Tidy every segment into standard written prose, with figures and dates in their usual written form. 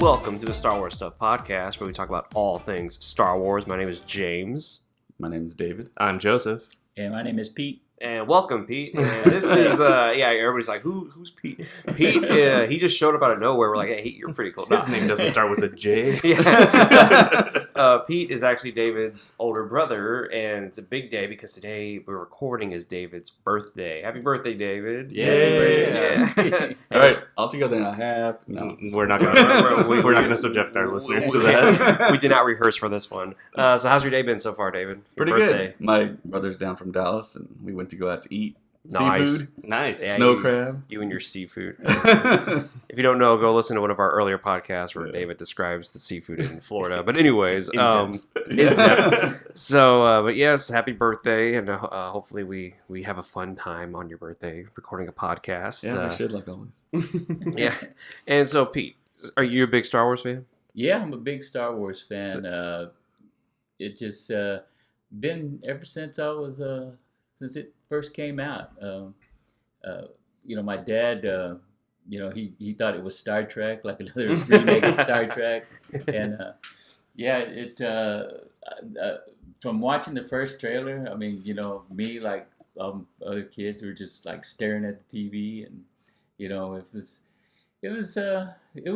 Welcome to the Star Wars Stuff Podcast, where we talk about all things Star Wars. My name is James. My name is David. I'm Joseph. And my name is Pete. And welcome, Pete. And this is, everybody's like, who's Pete? Pete, he just showed up out of nowhere. We're like, hey, you're pretty cool. His name doesn't start with a J. Pete is actually David's older brother, and it's a big day because today we're recording is David's birthday. Happy birthday, David. Yeah. All right, all together in a half. No, We're not gonna subject our listeners to that. We did not rehearse for this one. So how's your day been so far, David? Your pretty birthday. good. My brother's down from Dallas, and we went to go out to eat. Nice. Seafood. Nice. Yeah, Snow crab. You and your seafood. If you don't know, go listen to one of our earlier podcasts where David describes the seafood in Florida. But anyways, but yes, happy birthday, and hopefully we have a fun time on your birthday recording a podcast. Yeah, we should, like always. Yeah. And so, Pete, are you a big Star Wars fan? Yeah, I'm a big Star Wars fan. It just been ever since I was since it first came out. My dad, he thought it was Star Trek, like another remake of Star Trek, and from watching the first trailer, I mean, me like other kids were just like staring at the TV, and it was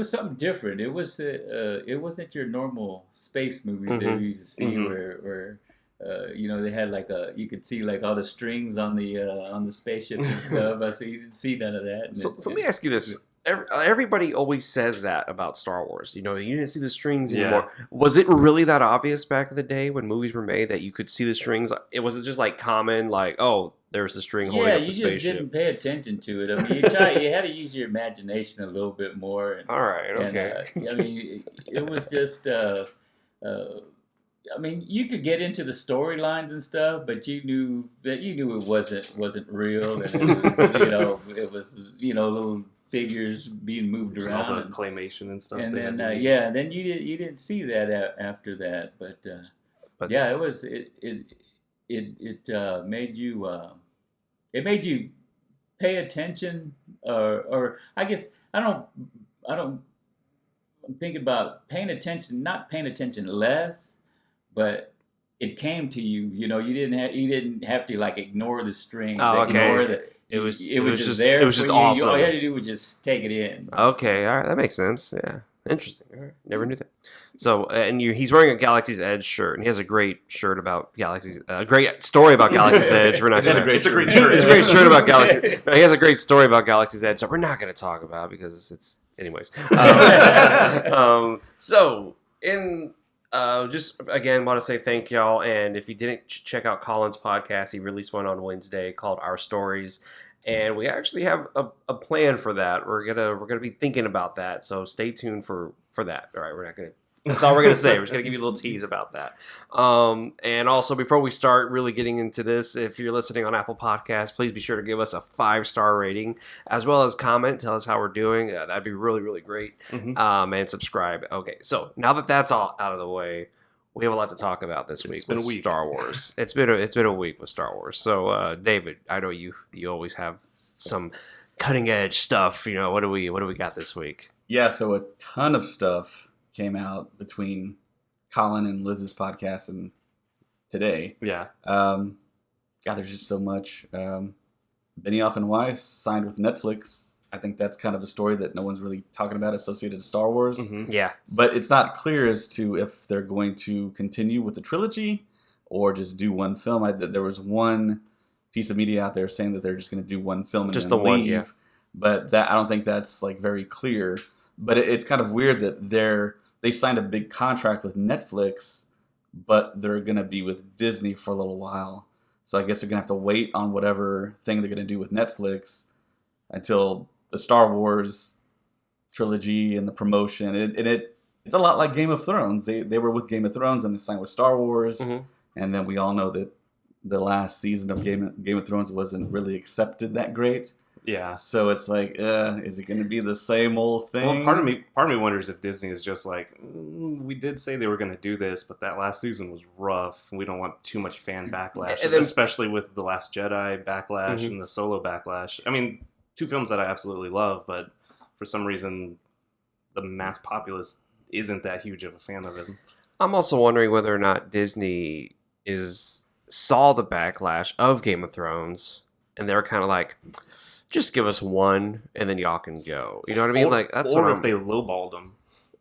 something different. It wasn't your normal space movies that we used to see where they had like you could see like all the strings on the spaceship and stuff. So you didn't see none of that. So let me ask you this. Everybody always says that about Star Wars. You didn't see the strings anymore. Was it really that obvious back in the day when movies were made that you could see the strings? It was just like common, like, oh, there's a string holding up the spaceship. Yeah, you just didn't pay attention to it. I mean, you had to use your imagination a little bit more. And, all right, okay. It was just... you could get into the storylines and stuff, but you knew it wasn't real, and it was little figures being moved around, all the claymation and stuff. And then then you didn't see that after that, but it made you pay attention, or I guess I'm thinking about paying attention, not paying attention less. But it came to you, you didn't have to like ignore the strings. Oh, okay. It was just there. It was just awesome. All you had to do was just take it in. Okay, all right, that makes sense. Yeah, interesting. All right. Never knew that. So, he's wearing a Galaxy's Edge shirt, and he has a great shirt about Galaxy's. A great story about Galaxy's Edge. We're not. It's a great shirt. It's a great shirt about Galaxy. He has a great story about Galaxy's Edge, so we're not going to talk about it because it's anyways. Just again, want to say thank y'all, and if you didn't check out Colin's podcast, he released one on Wednesday called Our Stories, and we actually have a plan for that. We're gonna be thinking about that, so stay tuned for that. All right, that's all we're gonna say. We're just gonna give you a little tease about that. And also, before we start really getting into this, if you're listening on Apple Podcasts, please be sure to give us a 5-star rating, as well as comment, tell us how we're doing. That'd be really, really great. And subscribe. Okay, so now that that's all out of the way, we have a lot to talk about this week. It's been a week. Star Wars. It's been a week with Star Wars. So, David, I know you always have some cutting edge stuff. What do we got this week? Yeah, so a ton of stuff came out between Colin and Liz's podcast and today. Yeah. God, there's just so much. Benioff and Weiss signed with Netflix. I think that's kind of a story that no one's really talking about associated to Star Wars. Mm-hmm. Yeah. But it's not clear as to if they're going to continue with the trilogy or just do one film. There was one piece of media out there saying that they're just going to do one film and just then the leave. One, yeah. But I don't think that's like very clear. But it's kind of weird that they signed a big contract with Netflix, but they're going to be with Disney for a little while. So I guess they're going to have to wait on whatever thing they're going to do with Netflix until the Star Wars trilogy and the promotion. It's a lot like Game of Thrones. They were with Game of Thrones and they signed with Star Wars. Mm-hmm. And then we all know that the last season of Game of Thrones wasn't really accepted that great. Yeah. So it's like, is it going to be the same old thing? Well, part of me wonders if Disney is just like, we did say they were going to do this, but that last season was rough. We don't want too much fan backlash, especially with The Last Jedi backlash and the Solo backlash. I mean, two films that I absolutely love, but for some reason, the mass populace isn't that huge of a fan of him. I'm also wondering whether or not Disney saw the backlash of Game of Thrones, and they're kind of like, just give us one, and then y'all can go. You know what I mean? Or if they lowballed them.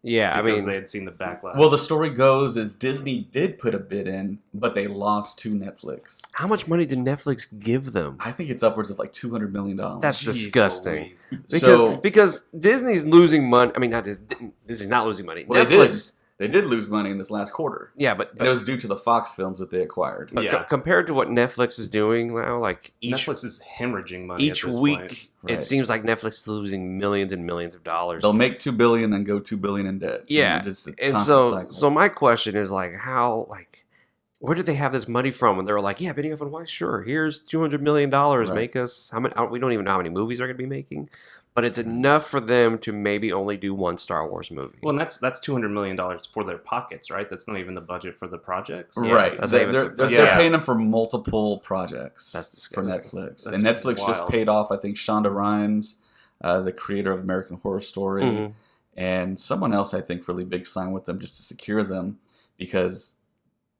Yeah, because they had seen the backlash. Well, the story goes is Disney did put a bid in, but they lost to Netflix. How much money did Netflix give them? I think it's upwards of like $200 million. That's disgusting. So, Because Disney's losing money. I mean, not Disney's not losing money. Well, Netflix. They did lose money in this last quarter. Yeah, but And it was due to the Fox films that they acquired. But compared to what Netflix is doing now, like Netflix is hemorrhaging money each week, point. It seems like Netflix is losing millions and millions of dollars. They'll make $2 billion, then go $2 billion in debt. Yeah, and so my question is where did they have this money from? And they were like, yeah, Benioff and Weiss, sure, here's $200 million. Make us how many? We don't even know how many movies they're going to be making. But it's enough for them to maybe only do one Star Wars movie. Well, and that's $200 million for their pockets, right? That's not even the budget for the projects. Right. They're paying them for multiple projects. That's disgusting. For Netflix. And Netflix just paid off, I think, Shonda Rhimes, the creator of American Horror Story, and someone else, I think, really big signed with them just to secure them, because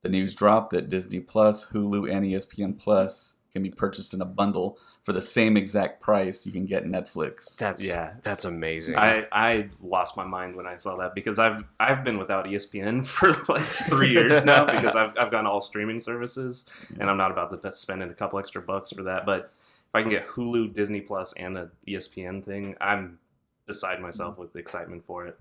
the news dropped that Disney Plus, Hulu, and ESPN Plus can be purchased in a bundle for the same exact price you can get Netflix. That's amazing. I lost my mind when I saw that, because I've been without ESPN for like 3 years now, because I've gone all streaming services, and I'm not about to spend a couple extra bucks for that. But if I can get Hulu, Disney Plus, and an ESPN thing, I'm beside myself with excitement for it.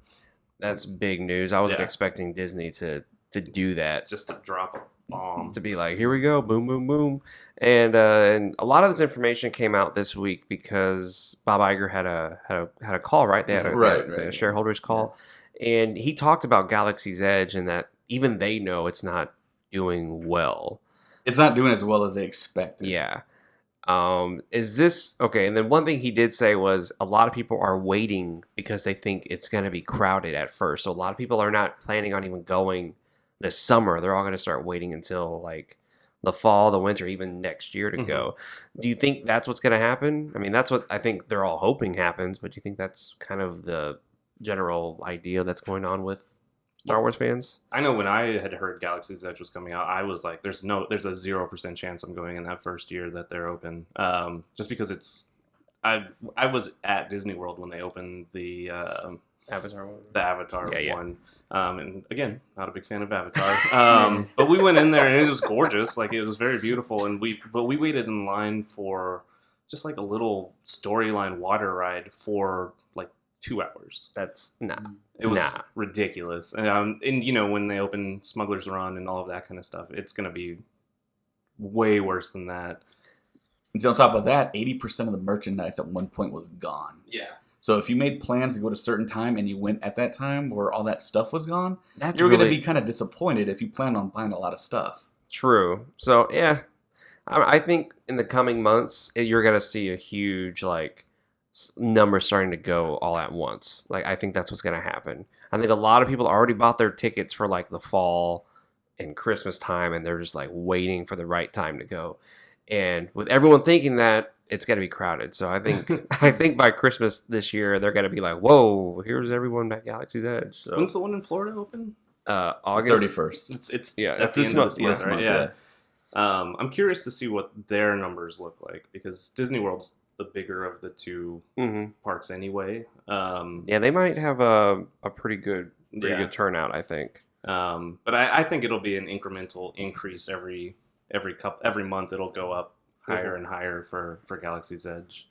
That's big news. I wasn't expecting Disney to do that. Just to drop a bomb. To be like, here we go, boom, boom, boom. And a lot of this information came out this week because Bob Iger had a call, right? They had a shareholders call. And he talked about Galaxy's Edge and that even they know it's not doing well. It's not doing as well as they expected. Yeah. Is this okay? And then one thing he did say was a lot of people are waiting because they think it's going to be crowded at first. So a lot of people are not planning on even going this summer. They're all going to start waiting until like the fall, the winter, even next year to go. Do you think that's what's going to happen? I mean, that's what I think they're all hoping happens, but do you think that's kind of the general idea that's going on with Star Wars fans? I know when I had heard Galaxy's Edge was coming out, I was like, there's a 0% chance I'm going in that first year that they're open. Just because I was at Disney World when they opened the Avatar one. The Avatar one. And again, not a big fan of Avatar. But we went in there and it was gorgeous. Like, it was very beautiful. And we waited in line for just like a little storyline water ride for like 2 hours. That's It was ridiculous. And you know, when they open Smuggler's Run and all of that kind of stuff, it's going to be way worse than that. And so on top of that, 80% of the merchandise at one point was gone. Yeah. So if you made plans to go to a certain time and you went at that time where all that stuff was gone, you're going to be kind of disappointed if you plan on buying a lot of stuff. True. So, yeah, I think in the coming months, you're going to see a huge, like, number starting to go all at once. Like, I think that's what's going to happen. I think a lot of people already bought their tickets for, like, the fall and Christmas time, and they're just, like, waiting for the right time to go. And with everyone thinking that, it's going to be crowded. So I think by Christmas this year, they're going to be like, whoa, here's everyone at Galaxy's Edge. So, when's the one in Florida open? August 31st. That's this month, right? Yeah. I'm curious to see what their numbers look like, because Disney World's the bigger of the two parks anyway. Yeah, they might have a pretty good turnout, I think. But I think it'll be an incremental increase every month. It'll go up higher and higher for Galaxy's Edge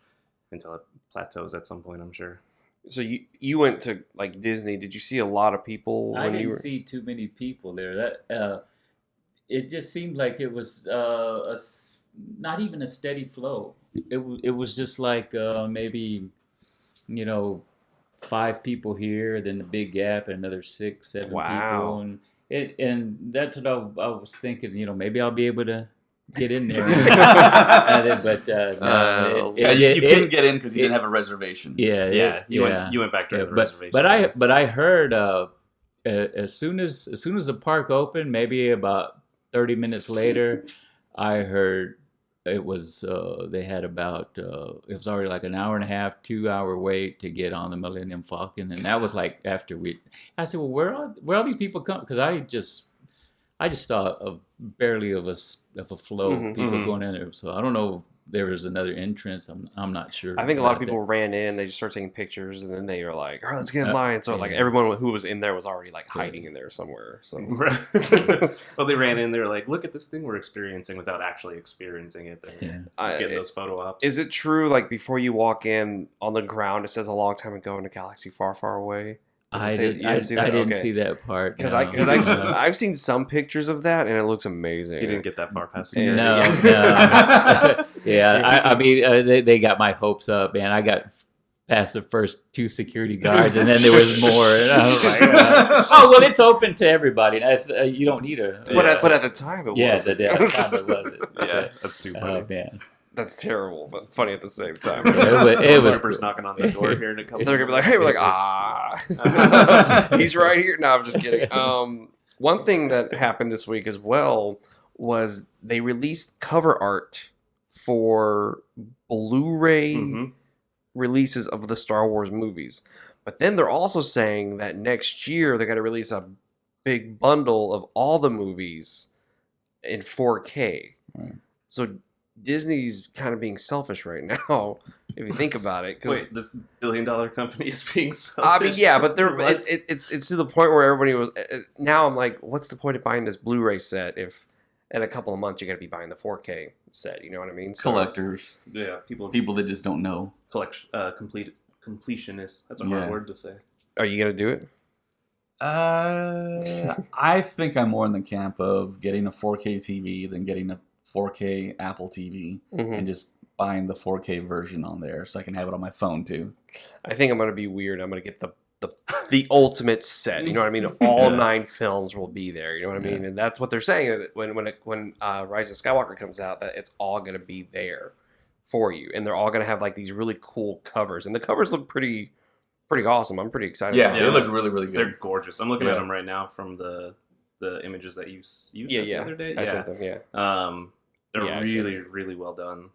until it plateaus at some point, I'm sure. So you went to like Disney. Did you see a lot of people? I didn't see too many people there. That it just seemed like it was not even a steady flow. It was just like maybe 5 people here, then the big gap, and another 6, 7 people, and that's what I was thinking. Maybe I'll be able to get in there. But you couldn't get in because you didn't have a reservation. You went back to the reservation. But I heard as soon as the park opened, maybe about 30 minutes later, I heard it was they had about it was already like an hour and a half, 2 hour wait to get on the Millennium Falcon, and that was like after I said, well, where all these people come? Because I just saw barely of a flow of people going in there, so I don't know. There was another entrance. I'm not sure. I think a lot of people ran in. They just started taking pictures, and then they were like, "Oh, let's get in line." So like everyone who was in there was already like hiding in there somewhere. So well, they ran in. They were like, "Look at this thing we're experiencing," without actually experiencing it. Getting those photo ops. Is it true? Like before you walk in, on the ground it says "a long time ago in a galaxy far, far away." I didn't see that part because I've seen some pictures of that and it looks amazing. You didn't get that far past security. No. Yeah, I mean they got my hopes up, man. I got past the first 2 security guards, and then there was more. And I was like, oh well, it's open to everybody. That's you don't need a. But at the time it was. Yeah, at the time it wasn't. Yeah, that's too funny. Oh man. That's terrible, but funny at the same time. It was knocking on the door here in a couple. They're gonna be like, "Hey," we're like, he's right here." No, I'm just kidding. One thing that happened this week as well was they released cover art for Blu-ray releases of the Star Wars movies, but then they're also saying that next year they're gonna release a big bundle of all the movies in 4K. Right. So Disney's kind of being selfish right now, if you think about it. Wait, this billion-dollar company is being selfish? I mean, yeah, but it's to the point where everybody was... Now I'm like, what's the point of buying this Blu-ray set if in a couple of months you're going to be buying the 4K set? You know what I mean? So, collectors. Yeah, people that just don't know. Completionists. That's a hard word to say. Are you going to do it? I think I'm more in the camp of getting a 4K TV than getting a 4K Apple TV and just buying the 4K version on there so I can have it on my phone too. I think I'm going to be weird. I'm going to get the ultimate set. You know what I mean? All 9 films will be there. You know what I mean? And that's what they're saying when Rise of Skywalker comes out, that it's all going to be there for you, and they're all going to have like these really cool covers, and the covers look pretty awesome. I'm pretty excited. Yeah, they look really, really good. They're gorgeous. I'm looking at them right now from the images that you sent the other day. I sent them. Yeah. They're really, really well done.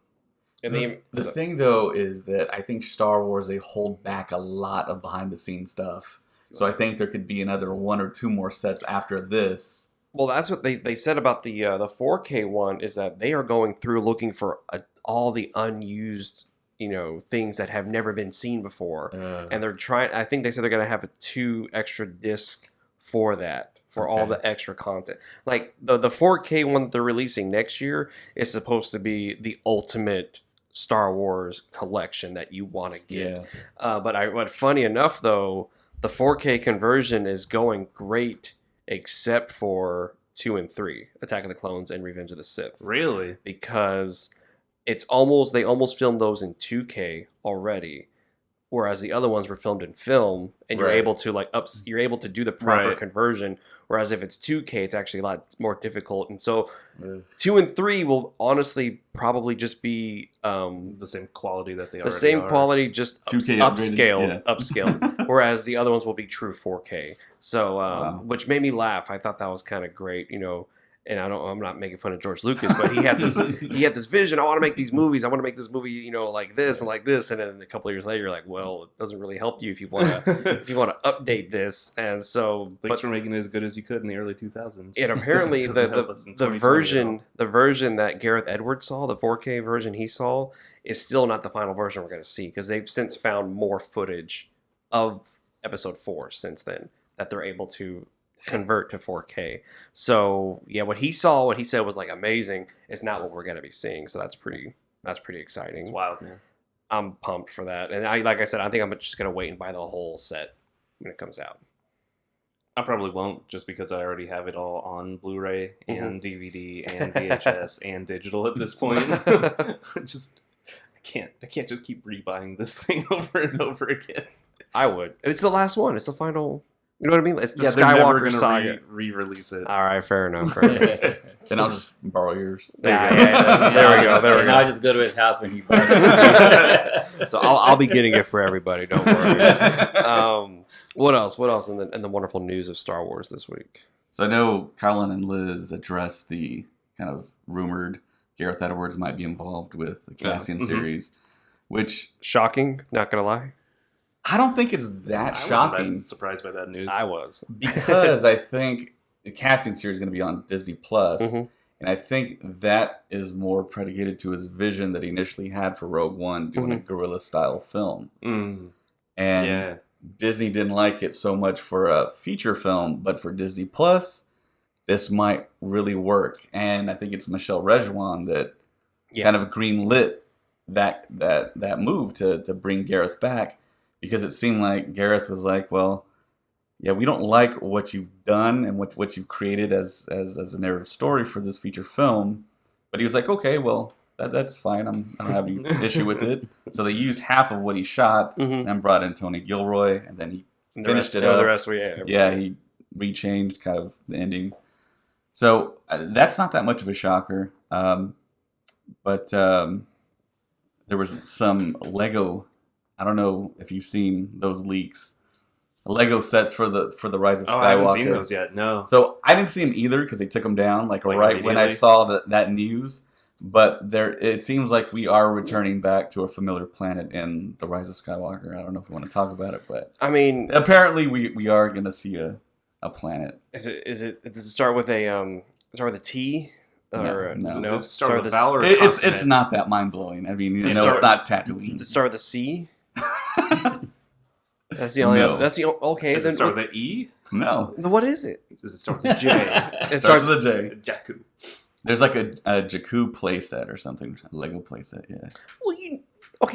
And the thing, though, is that I think Star Wars, they hold back a lot of behind-the-scenes stuff. So I think there could be another 1 or 2 more sets after this. Well, that's what they said about the 4K one, is that they are going through looking for all the unused, things that have never been seen before. And they're trying, I think they said they're going to have 2 extra discs for that. For all the extra content. Like, the 4K one that they're releasing next year is supposed to be the ultimate Star Wars collection that you want to get. Yeah. But funny enough, though, the 4K conversion is going great, except for 2 and 3, Attack of the Clones and Revenge of the Sith. Really? Because they almost filmed those in 2K already. Whereas the other ones were filmed in film, and you're able to you're able to do the proper conversion. Whereas if it's 2K, it's actually a lot more difficult. And so 2 and 3 will honestly probably just be the same quality that they already are. The same quality, just upscaled. Whereas the other ones will be true 4K. So, which made me laugh. I thought that was kind of great, And I'm not making fun of George Lucas, but he had this vision. I want to make these movies. I want to make this movie, like this and like this. And then a couple of years later, you're like, well, it doesn't really help you if you want to update this. And so, thanks for making it as good as you could in the early 2000s. And apparently, the version that Gareth Edwards saw, the 4K version he saw, is still not the final version we're going to see, because they've since found more footage of Episode 4 since then that they're able to convert to 4K. So what he said was like amazing. It's not what we're going to be seeing. So that's pretty exciting. It's wild, man. I'm pumped for that. And like I said, I think I'm just going to wait and buy the whole set when it comes out. I probably won't, just because I already have it all on Blu-ray and DVD and VHS and digital at this point. I can't just keep rebuying this thing over and over again. I would. It's the last one. It's the final. You know what I mean? It's the Skywalker Saga. Re-release it. All right, fair enough. Then I'll just borrow yours. There we go. And I'll just go to his house when he buys it. So I'll be getting it for everybody. Don't worry. What else? What else in the wonderful news of Star Wars this week? So I know Colin and Liz addressed the kind of rumored Gareth Edwards might be involved with the Cassian series, which Shocking, not gonna lie. I don't think it's that I shocking. wasn't that surprised by that news. I was. Because I think the Cassian series is going to be on Disney Plus, Mhm. and I think that is more predicated to his vision that he initially had for Rogue One, doing a guerrilla-style film. Mm, And yeah. Disney didn't like it so much for a feature film, but for Disney Plus, this might really work. And I think it's Michelle Rejwan that kind of greenlit that move to bring Gareth back, because it seemed like Gareth was like, well, yeah, we don't like what you've done and what you've created as a narrative story for this feature film. But he was like, okay, well, that's fine. I don't have any issue with it. So they used half of what he shot and brought in Tony Gilroy, and then he finished it up. The rest He rechanged kind of the ending. So that's not that much of a shocker. But there was some Lego. I don't know if you've seen those leaks. Lego sets for the Rise of Skywalker. I haven't seen those yet. No. So I didn't see them either because they took them down like right when I saw that news. But it seems like we are returning back to a familiar planet in the Rise of Skywalker. I don't know if we want to talk about it, but I mean, apparently we are going to see a planet. does it start with a T? Or No. Does it start with a vowel or a It's consonant? not that mind blowing. I mean, Does it it's not Tatooine. Does it start with a C? That's the only. No. That's the okay. Does Then it start with an E? No, what is it? Does it start with a J? it starts with a J. Jakku. There's like a Jakku playset or something, a Lego playset. Yeah. Well,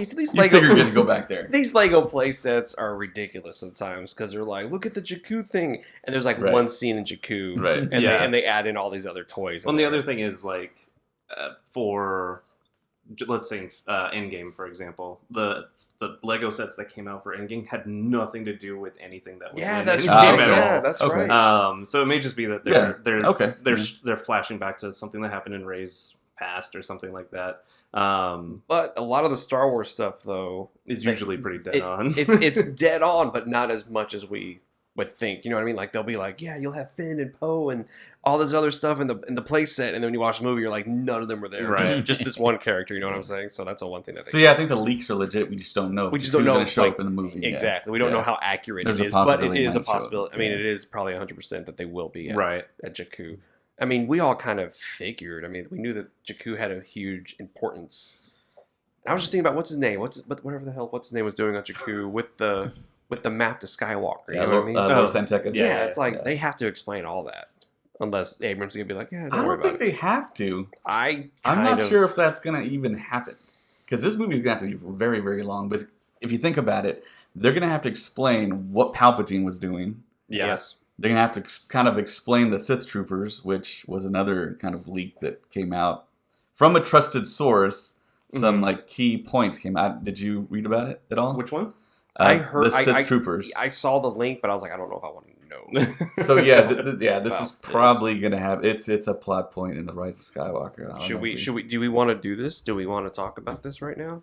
so these You Lego. figure you're gonna go back there. These Lego playsets are ridiculous sometimes because they're like, look at the Jakku thing, and there's like Right. one scene in Jakku, Right. And Yeah. they add in all these other toys. Well, in the there. other thing is like for let's say Endgame, for example, the Lego sets that came out for Endgame had nothing to do with anything that was in that's Endgame right. at Yeah, all. that's Okay. right. So it may just be that they're flashing back to something that happened in Rey's past or something like that. But a lot of the Star Wars stuff, though, Is usually pretty dead on. it's dead on, but not as much as we would think. You know what I mean? Like they'll be like, yeah, you'll have Finn and Poe and all this other stuff in the playset, and then when you watch the movie, you're like, none of them were there. Right. Just this one character. You know what I'm saying? So that's the one thing that. So yeah, I think the leaks are legit. We just don't know. We just don't know who's going to show like, up in the movie. Exactly. We don't know how accurate There's it a is, but it possibility is a might show up. possibility. I mean, Yeah. it is probably 100% that they will be at Right. Jakku. I mean, we all kind of figured. I mean, we knew that Jakku had a huge importance. I was just thinking about what's his name, what's his name was doing on Jakku with the map to Skywalker. You know what I mean? Lord Santeca. Yeah, it's like they have to explain all that, unless Abrams is gonna be like, yeah, I worry don't think about they have to. it. I'm not sure if that's going to even happen, because this movie is going to have to be very, very long. But if you think about it, they're going to have to explain what Palpatine was doing. Yes. They're going to have to kind of explain the Sith Troopers, which was another kind of leak that came out from a trusted source. Some like key points came out. Did you read about it at all? Which one? I heard the Sith Troopers. I saw the link, but I was like, I don't know if I want to know. So yeah, this About is probably going to have it's a plot point in the Rise of Skywalker. Do we want to do this? Do we want to talk about this right now?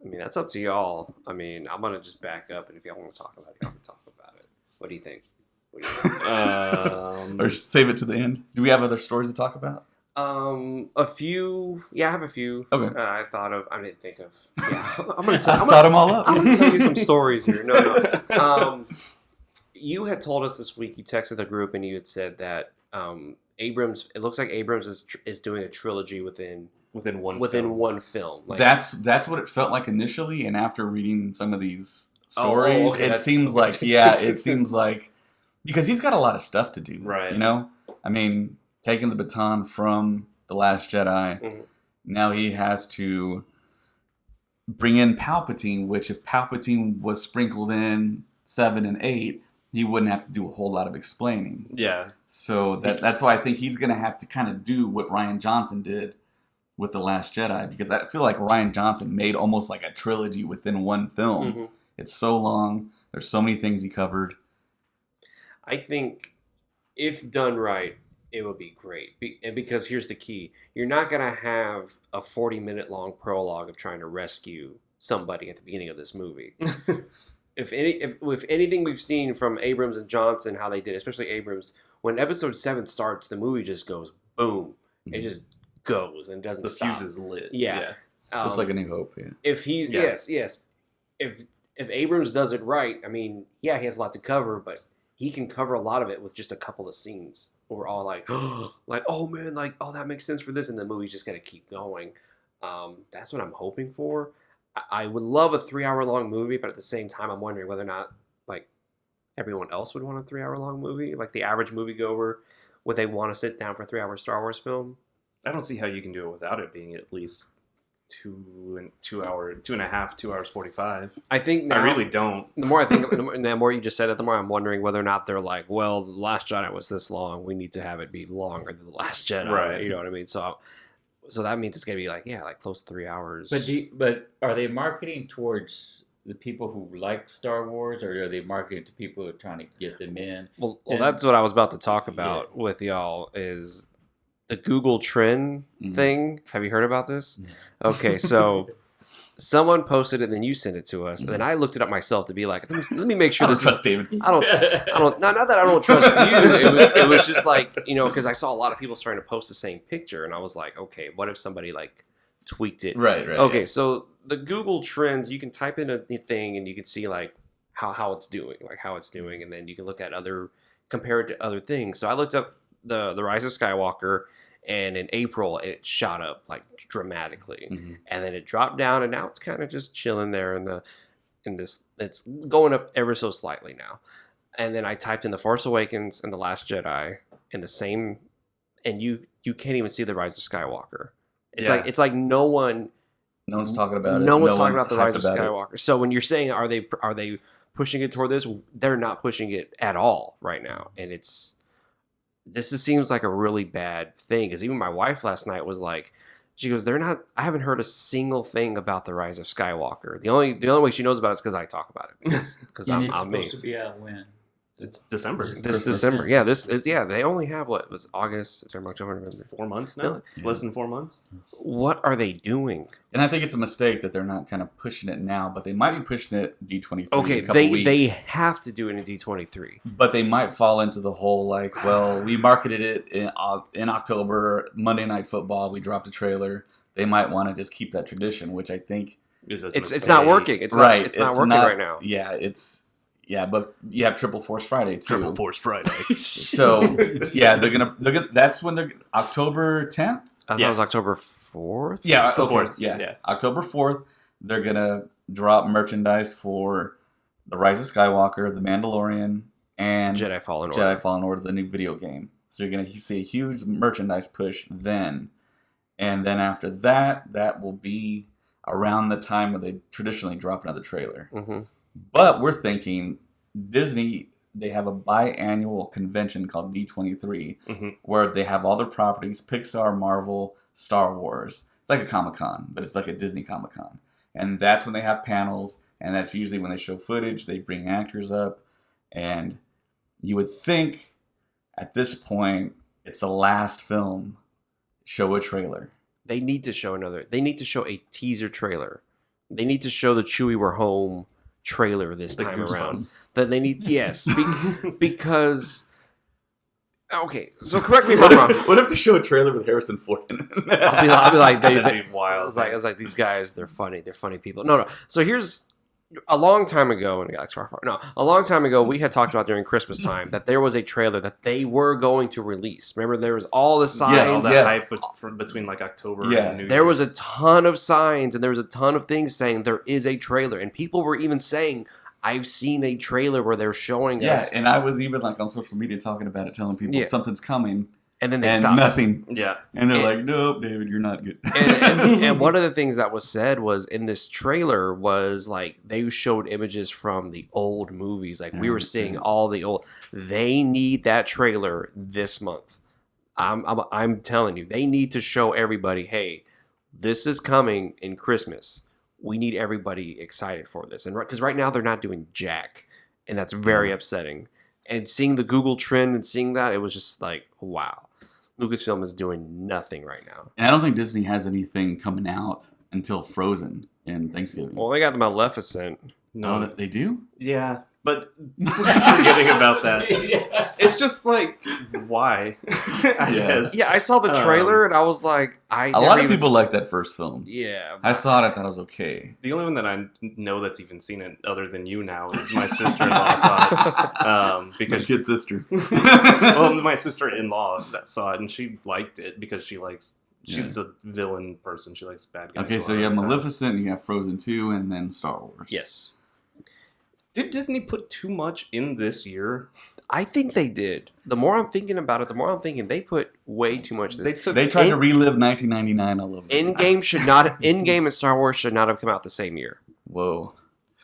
I mean, that's up to y'all. I mean, I'm gonna just back up, and if y'all want to talk about it, y'all can talk about it. What do you think? Or save it to the end. Do we have other stories to talk about? A few. Yeah, I have a few. Okay. I didn't think of. Yeah, I thought them all up. I'm gonna tell you some stories here. No. You had told us this week. You texted the group and you had said that Abrams. It looks like Abrams is doing a trilogy within one film. Like, That's what it felt like initially, and after reading some of these stories, okay, it seems like because he's got a lot of stuff to do, Right. You know, I mean, taking the baton from The Last Jedi, Mhm. now he has to bring in Palpatine, which if Palpatine was sprinkled in 7 and 8, he wouldn't have to do a whole lot of explaining. Yeah. So that's why I think he's going to have to kind of do what Rian Johnson did with The Last Jedi, because I feel like Rian Johnson made almost like a trilogy within one film. Mhm. It's so long. There's so many things he covered. I think if done right, it would be great. And because here's the key: you're not gonna have a 40-minute long prologue of trying to rescue somebody at the beginning of this movie. If anything we've seen from Abrams and Johnson, how they did, especially Abrams, when Episode 7 starts, the movie just goes boom. It just goes and doesn't The stop. fuse is lit. Yeah. Just like A New Hope. Yeah. If he's yes. If Abrams does it right, I mean, yeah, he has a lot to cover, but he can cover a lot of it with just a couple of scenes. Where we're all like, oh man, like, oh, that makes sense for this, and the movie's just gonna keep going. That's what I'm hoping for. I would love a 3-hour-long movie, but at the same time, I'm wondering whether or not, like, everyone else would want a 3-hour-long movie. Like, the average moviegoer, would they want to sit down for a 3-hour Star Wars film? I don't see how you can do it without it being at least 2 hours 45. I think now, I really don't. The more I think, the more you just said it, the more I'm wondering whether or not they're like, well, The Last Jedi was this long, we need to have it be longer than The Last Jedi, Right? You know what I mean? So that means it's gonna be like, like close to 3 hours. But are they marketing towards the people who like Star Wars, or are they marketing to people who are trying to get them in? Well, that's what I was about to talk about with y'all is the Google Trend thing. Have you heard about this? No. Okay, so someone posted it, and then you sent it to us, and then I looked it up myself to be like, let me make sure I don't this trust is. David. I don't. Not that I don't trust you. It was just like, because I saw a lot of people starting to post the same picture, and I was like, okay, what if somebody like tweaked it? Right. Okay, so the Google Trends, you can type in a thing, and you can see like how it's doing, and then you can look at compare it to other things. So I looked up the Rise of Skywalker, and in April it shot up like dramatically, and then it dropped down, and now it's kind of just chilling there in this. It's going up ever so slightly now. And then I typed in The Force Awakens and The Last Jedi in the same, and you can't even see the Rise of Skywalker. It's like no one's talking about it. No one's talking about the Rise of hyped about Skywalker. So when you're saying are they pushing it toward this, they're not pushing it at all right now, and this just seems like a really bad thing, because even my wife last night was like, she goes, I haven't heard a single thing about the Rise of Skywalker. The only way she knows about it is because I talk about it, because I'm me. It's supposed to be out when? It's December. This December. Yeah, they only have what was August, September, October, November. 4 months now? No. Less than 4 months? What are they doing? And I think it's a mistake that they're not kind of pushing it now, but they might be pushing it D23 Okay, in a couple weeks. they have to do it in D23. But they might fall into the whole like, well, we marketed it in October, Monday Night Football, we dropped a trailer. They might want to just keep that tradition, which I think it's not working. It's not working right now. Yeah, but you have Triple Force Friday too. Triple Force Friday. So yeah, they're gonna. That's when they're October 10th. I thought it was October 4th. Yeah, Still okay, 4th. Yeah, October 4th. They're gonna drop merchandise for the Rise of Skywalker, the Mandalorian, and Jedi Fallen Order, the new video game. So you're gonna see a huge merchandise push then, and then after that, that will be around the time where they traditionally drop another trailer. Mm-hmm. But we're thinking Disney, they have a biannual convention called D23 where they have all their properties, Pixar, Marvel, Star Wars. It's like a ComicCon, but it's like a Disney ComicCon. And that's when they have panels, and that's usually when they show footage, they bring actors up, and you would think at this point it's the last film, show a trailer. They need to show a teaser trailer. They need to show the Chewie We're Home trailer this time around. That they need, yes, because okay. So correct me if I'm wrong. What if they show a trailer with Harrison Ford in it? I'll be like, that'd be wild. I was like, these guys, they're funny. They're funny people. No. So here's a long time ago in Galaxy Far. No, a long time ago, we had talked about during Christmas time that there was a trailer that they were going to release. Remember, there was all the signs. All that hype between like October and New Year's. There was a ton of signs, and there was a ton of things saying there is a trailer, and people were even saying, I've seen a trailer where they're showing us. Yeah, and I was even like on social media talking about it, telling people something's coming. And then they stopped. Nothing. Yeah. And they're like, nope, David, you're not good. and one of the things that was said was in this trailer was like they showed images from the old movies. Like we were seeing all the old. They need that trailer this month. I'm telling you, they need to show everybody, hey, this is coming in Christmas. We need everybody excited for this. And because right now they're not doing jack. And that's very upsetting. And seeing the Google trend and seeing that, it was just like, wow. Lucasfilm is doing nothing right now. And I don't think Disney has anything coming out until Frozen and Thanksgiving. Well, they got the Maleficent. No, they do? Yeah. But forgetting about that, it's just like, why? I guess. Yeah, I saw the trailer and I was like, a lot of people like that first film. Yeah, I saw it. I thought it was okay. The only one that I know that's even seen it, other than you now, is my sister-in-law saw it. Because my kid sister. Well, my sister-in-law that saw it, and she liked it because she likes. She's a villain person. She likes bad guys. Okay, so you have Maleficent, you have Frozen 2, and then Star Wars. Yes. Did Disney put too much in this year? I think they did. The more I'm thinking about it, the more I'm thinking they put way too much. They tried to relive 1999 all over. Endgame and Star Wars should not have come out the same year. Whoa.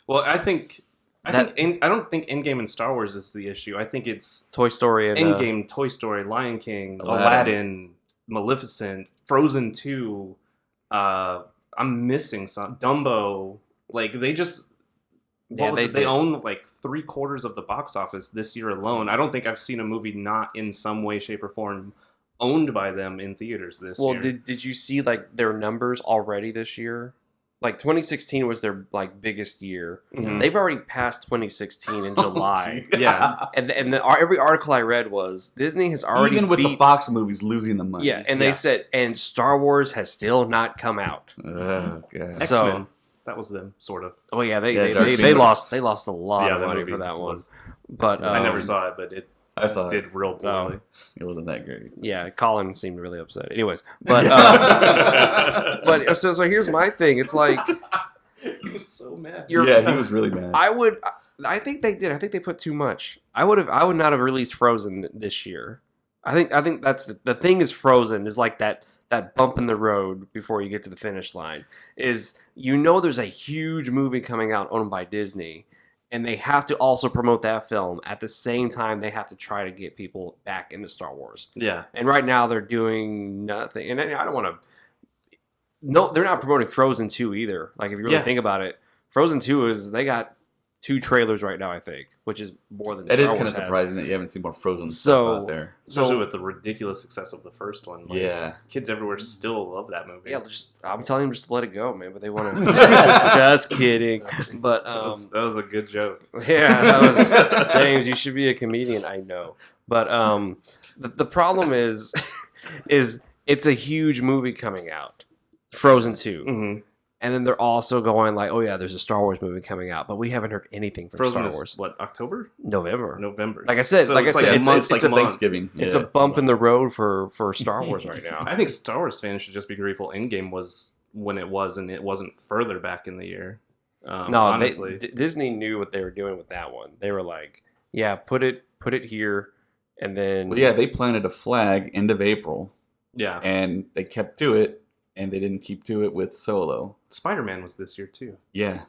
Well, I don't think Endgame and Star Wars is the issue. I think it's Toy Story and Endgame, Toy Story, Lion King, Aladdin, Maleficent, Frozen 2. I'm missing some. Dumbo. Like they just. They own like 3/4 of the box office this year alone. I don't think I've seen a movie not in some way, shape, or form owned by them in theaters this year. Well, did you see like their numbers already this year? Like 2016 was their like biggest year. Mm-hmm. They've already passed 2016 in July. Yeah, and every article I read was Disney has already even with beat, the Fox movies losing the money. Yeah, and they said and Star Wars has still not come out. Oh god. X-Men. That was them, sort of. Oh yeah, they lost a lot of money for that one. But I never saw it, but I saw it. Did real poorly. It wasn't that great. Yeah, Colin seemed really upset. Anyways, but but so here's my thing. It's like he was so mad. He was really mad. I think they did. I think they put too much. I would not have released Frozen this year. I think that's the thing is Frozen is like that bump in the road before you get to the finish line is there's a huge movie coming out owned by Disney and they have to also promote that film at the same time they have to try to get people back into Star Wars. Yeah. And right now they're doing nothing. And I don't want to... No, they're not promoting Frozen 2 either. Like if you really think about it, Frozen 2 they got 2 trailers right now, I think, which is more than Star Wars It is kind of surprising that you haven't seen more Frozen stuff out there. Especially with the ridiculous success of the first one. Like, yeah. Kids everywhere still love that movie. Yeah, I'm telling them just to let it go, man, but they want to... Just kidding. But that was a good joke. Yeah, that was... James, you should be a comedian, I know. But the problem is it's a huge movie coming out. Frozen 2. Mm-hmm. And then they're also going like, oh yeah, there's a Star Wars movie coming out, but we haven't heard anything from Frozen Star Wars. Is what, October? November. Like I said, it's like Thanksgiving. It's a bump in the road for Star Wars right now. I think Star Wars fans should just be grateful Endgame was when it was, and it wasn't further back in the year. No, honestly, Disney knew what they were doing with that one. They were like, yeah, put it here, and then they planted a flag end of April. Yeah, and they kept to it. And they didn't keep to it with Solo. Spider-Man was this year too. Yeah.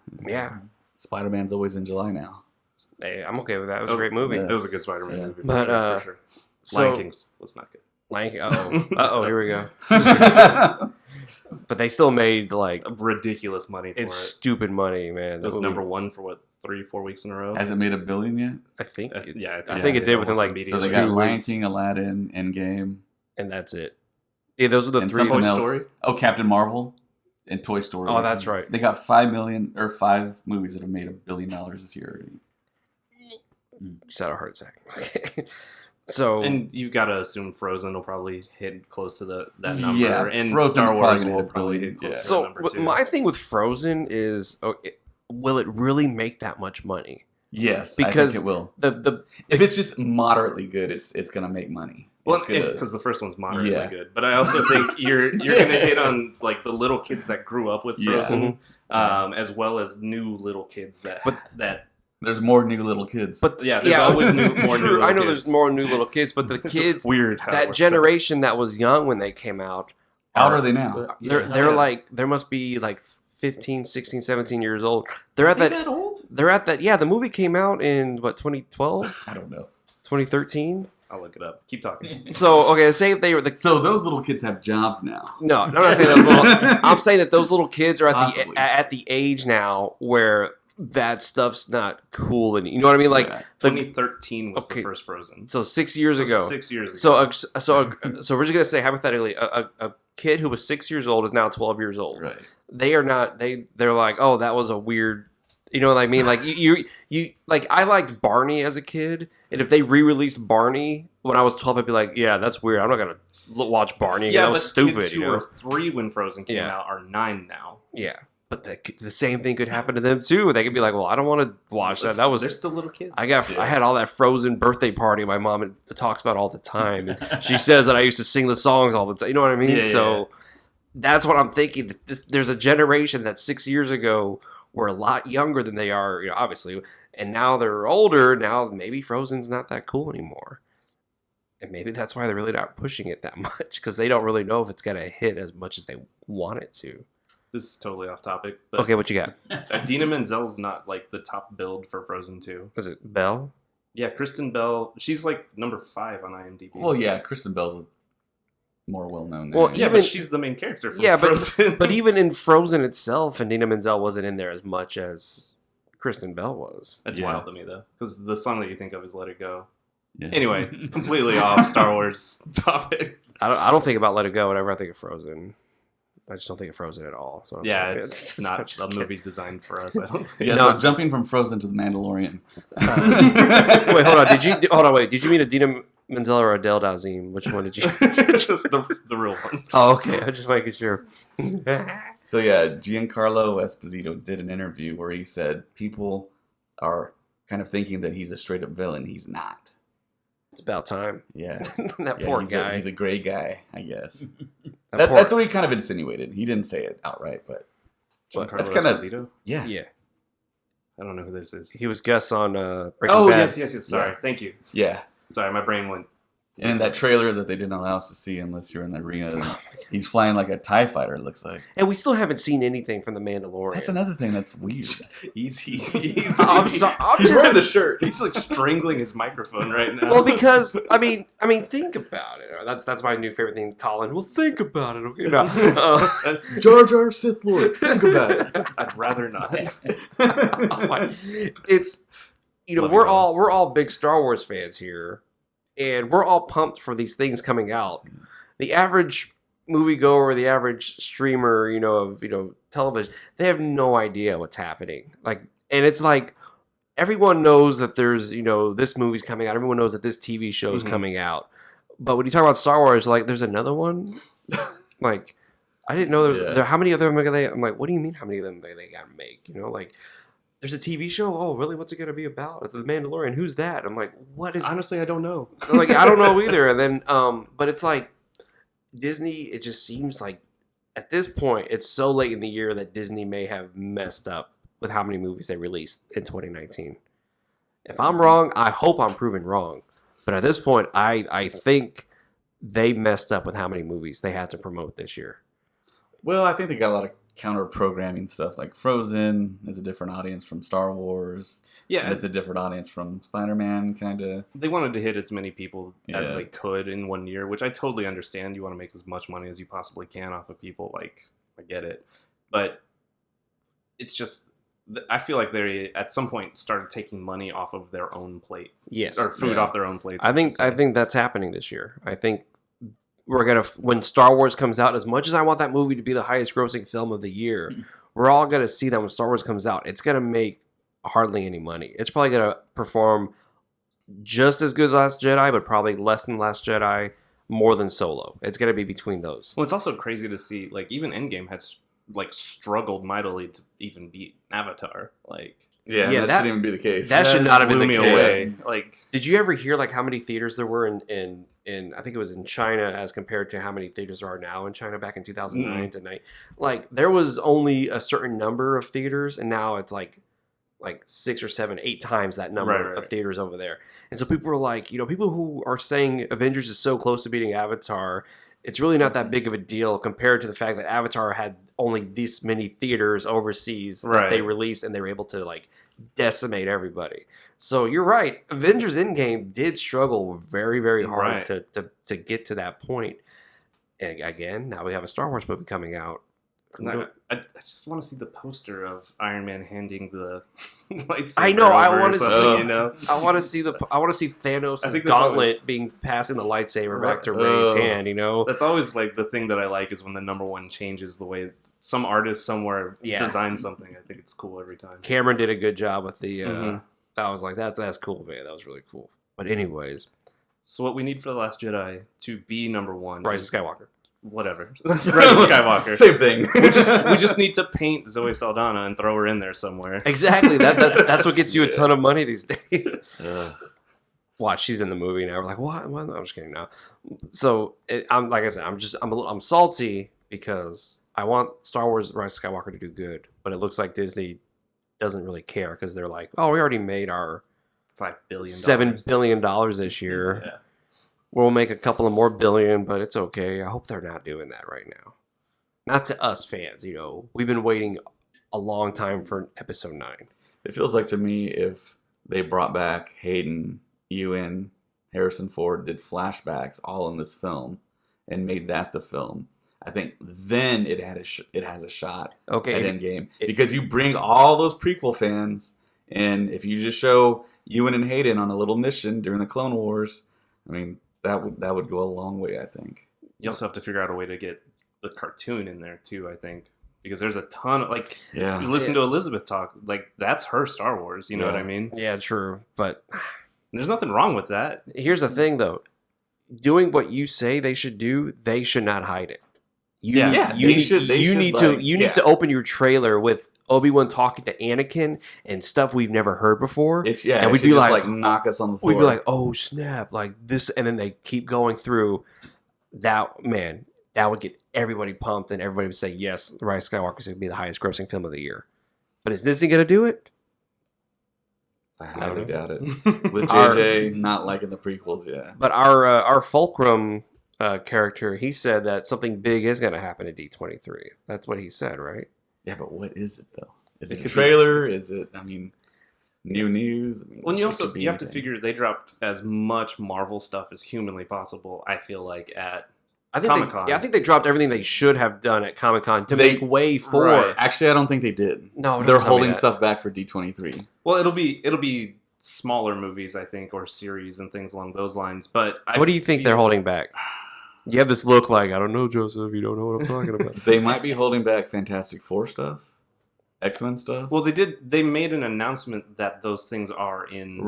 Spider-Man's always in July now. Hey, I'm okay with that. It was a great movie. Yeah. It was a good Spider-Man movie. But for sure. Lion King was not good. Lion King. Here we go. But they still made like ridiculous money. It's stupid money, man. It was number 1 for 3-4 weeks in a row. Has it made $1 billion yet? I think. I think it did within like. So they got Lion King, Aladdin, Endgame, and that's it. Yeah, those are the 3. Toy Story. Oh, Captain Marvel and Toy Story. Oh, that's right. They got 5 movies that have made $1 billion this year already. Just had a heart attack. So, and you've got to assume Frozen will probably hit close to that number. Yeah, and Frozen's Star Wars will probably probably hit close to that so number too. My thing with Frozen is, will it really make that much money? Yes, because I think it will. If it's just moderately good, it's going to make money. Well, because the first one's moderately good, but I also think you're going to hit on like the little kids that grew up with Frozen, as well as new little kids that. There's more new little kids, but there's always more new. Little I know kids. There's more new little kids, but the kids weird that generation that was young when they came out. How old are they now? They're like there must be like 15, 16, 17 years old. They're at that old. They're at that. Yeah, the movie came out in what 2012. I don't know. 2013. I'll look it up. Keep talking. So, okay, say if they were So those little kids have jobs now. No, I'm not saying those little... I'm saying that those little kids are at the age now where that stuff's not cool, and you know what I mean? Like 2013 was the first Frozen. So 6 years ago. 6 years ago. So we're just gonna say hypothetically, a kid who was 6 years old is now 12 years old. Right. They are not. They're like, oh, that was a weird You know what I mean? Like you like I liked Barney as a kid, and if they re-released Barney when I was 12, I'd be like, yeah, that's weird. I'm not gonna watch Barney again. Yeah, That but was stupid. kids who You know? were 3 when Frozen came Yeah. out are 9 now. Yeah, but the same thing could happen to them too. They could be like, well, I don't want to watch that. That was They're still little kids. I had all that Frozen birthday party my mom talks about all the time. And she says that I used to sing the songs all the time. You know what I mean? Yeah, so that's what I'm thinking. There's a generation that 6 years ago were a lot younger than they are, obviously, and now they're older. Now maybe Frozen's not that cool anymore, and maybe that's why they're really not pushing it that much because they don't really know if it's gonna hit as much as they want it to. This is totally off topic. But Okay, what you got? Idina Menzel's not like the top build for Frozen 2. Is it Belle? Yeah, Kristen Bell. She's like number 5 on IMDb. Well, yeah, Kristen Bell's more well-known. Well, name. Yeah, even- but she's the main character for Yeah, Frozen. But even in Frozen itself, Idina Menzel wasn't in there as much as Kristen Bell was. That's Yeah. wild to me, though. Because the song that you think of is Let It Go. Yeah. Anyway, completely off Star Wars topic. I don't think about Let It Go whenever I think of Frozen. I just don't think of Frozen at all. So I'm Yeah, sorry. it's I'm not just a kidding. movie designed for us, I don't think. Yeah, No. so jumping from Frozen to The Mandalorian. Wait, hold on. Hold on. Wait, did you mean Idina Menzel or Adele Dazeem? Which one did you? the real one. Oh, okay. I'm just making sure. So yeah, Giancarlo Esposito did an interview where he said people are kind of thinking that he's a straight up villain. He's not. It's about time. Yeah. That Yeah, poor he's guy. he's a gray guy, I guess. That poor- That's what he kind of insinuated. He didn't say it outright, but Giancarlo that's kinda- Esposito? yeah. Yeah, I don't know who this is. he was Gus on Breaking Oh, Bad. yes. Sorry. Yeah. Thank you. Yeah. Sorry, my brain went. And in that trailer that they didn't allow us to see unless you're in the arena, Oh he's flying like a TIE fighter, it looks like. And we still haven't seen anything from the Mandalorian. That's another thing that's weird. Easy. I'm so- I'm He's just- wearing the shirt. He's like strangling his microphone right now. Well, because I mean, think about it. That's my new favorite thing, Colin. Well, think about it. Okay, no, Jar Jar Sith Lord, think about it. I'd rather not. it's Love we're you, all big Star Wars fans here, and we're all pumped for these things coming out. The average moviegoer, the average streamer, of television, they have no idea what's happening. Like, and it's like everyone knows that there's this movie's coming out. Everyone knows that this TV show is Mhm. coming out. But when you talk about Star Wars, like, there's another one. Like, I didn't know there. How many of them are they? I'm like, what do you mean? How many of them they got to make? Like, there's a TV show. Oh, really? What's it gonna be about? The Mandalorian. Who's that? I'm like, what is? Honestly, I don't know. I'm like, I don't know either. And then, but it's like Disney. It just seems like at this point, it's so late in the year that Disney may have messed up with how many movies they released in 2019. If I'm wrong, I hope I'm proven wrong. But at this point, I think they messed up with how many movies they had to promote this year. Well, I think they got a lot of counter programming stuff. Like Frozen is a different audience from Star Wars. Yeah, And it's a different audience from Spider-Man, kind of. they wanted to hit as many people as Yeah. they could in one year, which I totally understand. You want to make as much money as you possibly can off of people. Like, I get it. But it's just, I feel like they at some point started taking money off of their own plate. Yes, Or food Yeah. off their own plates. I think that's happening this year. I think we're gonna, when Star Wars comes out, as much as I want that movie to be the highest grossing film of the year, we're all gonna see that when Star Wars comes out, it's gonna make hardly any money. It's probably gonna perform just as good as Last Jedi, but probably less than Last Jedi, more than Solo. It's gonna be between those. Well, it's also crazy to see, like, even Endgame had, like, struggled mightily to even beat Avatar. Like, Yeah, Yeah, that, that- shouldn't even be the case. that should not have been blew the me case. away. Like, Did you ever hear like how many theaters there were in I think it was in China as compared to how many theaters there are now in China back in 2009 to 9? Like there was only a certain number of theaters, and now it's like 6 or 7, 8 times that number Right. of theaters over there. And so people were like, people who are saying Avengers is so close to beating Avatar, it's really not that big of a deal compared to the fact that Avatar had only this many theaters overseas that they Right. released, and they were able to like decimate everybody. So you're right. Avengers Endgame did struggle very, very hard Right. to get to that point. And again, now we have a Star Wars movie coming out. I just want to see the poster of Iron Man handing the lightsaber. I know. I want to see. see. I want to see Thanos' gauntlet being passing the lightsaber back to Rey's hand. That's always like the thing that I like is when the number one changes the way some artist somewhere designs something. I think it's cool every time. Cameron did a good job with the. I was like, that's cool, man. That was really cool. But anyways, so what we need for The Last Jedi to be number one, Rise of Skywalker. Whatever. Rise of Skywalker. Same thing. we just need to paint Zoe Saldana and throw her in there somewhere. Exactly. That's what gets you a ton of money these days. Watch, she's in the movie now. We're like, what? No, I'm just kidding now. So I'm like I said, I'm salty because I want Star Wars Rise of Skywalker to do good, but it looks like Disney doesn't really care because they're like, oh, we already made our $7 billion this year. Yeah. We'll make a couple of more billion, but it's okay. I hope they're not doing that right now. Not to us fans, We've been waiting a long time for episode 9. It feels like to me if they brought back Hayden, Ewan, Harrison Ford, did flashbacks all in this film, and made that the film, I think then it has a shot at Endgame. Because you bring all those prequel fans, and if you just show Ewan and Hayden on a little mission during the Clone Wars, I mean, that would go a long way, I think. You also have to figure out a way to get the cartoon in there too, I think. Because there's a ton of if you listen to Elizabeth talk, that's her Star Wars, you know what I mean? Yeah, true. But there's nothing wrong with that. Here's the thing though. Doing what you say they should do, they should not hide it. You need to open your trailer with Obi-Wan talking to Anakin and stuff we've never heard before. And we'd be like knock us on the floor. We'd be like, oh snap, like this, and then they keep going through that. Man, that would get everybody pumped, and everybody would say, yes, Rise of Skywalker is going to be the highest grossing film of the year. But is Disney going to do it? I highly doubt it. With JJ not liking the prequels, yeah. But our Fulcrum character, he said that something big is going to happen at D23. That's what he said, right? Yeah, but what is it though? Is it a trailer? Is it? I mean, new news. I mean, well, you have to figure they dropped as much Marvel stuff as humanly possible. I feel like at ComicCon. I think they dropped everything they should have done at ComicCon to make way for. Right. Actually, I don't think they did. No, they're holding stuff back for D23. Well, it'll be smaller movies, I think, or series and things along those lines. But what do you think they're holding back? You have this look like, I don't know, Joseph, you don't know what I'm talking about. They might be holding back Fantastic Four stuff, X-Men stuff. Well, they made an announcement that those things are in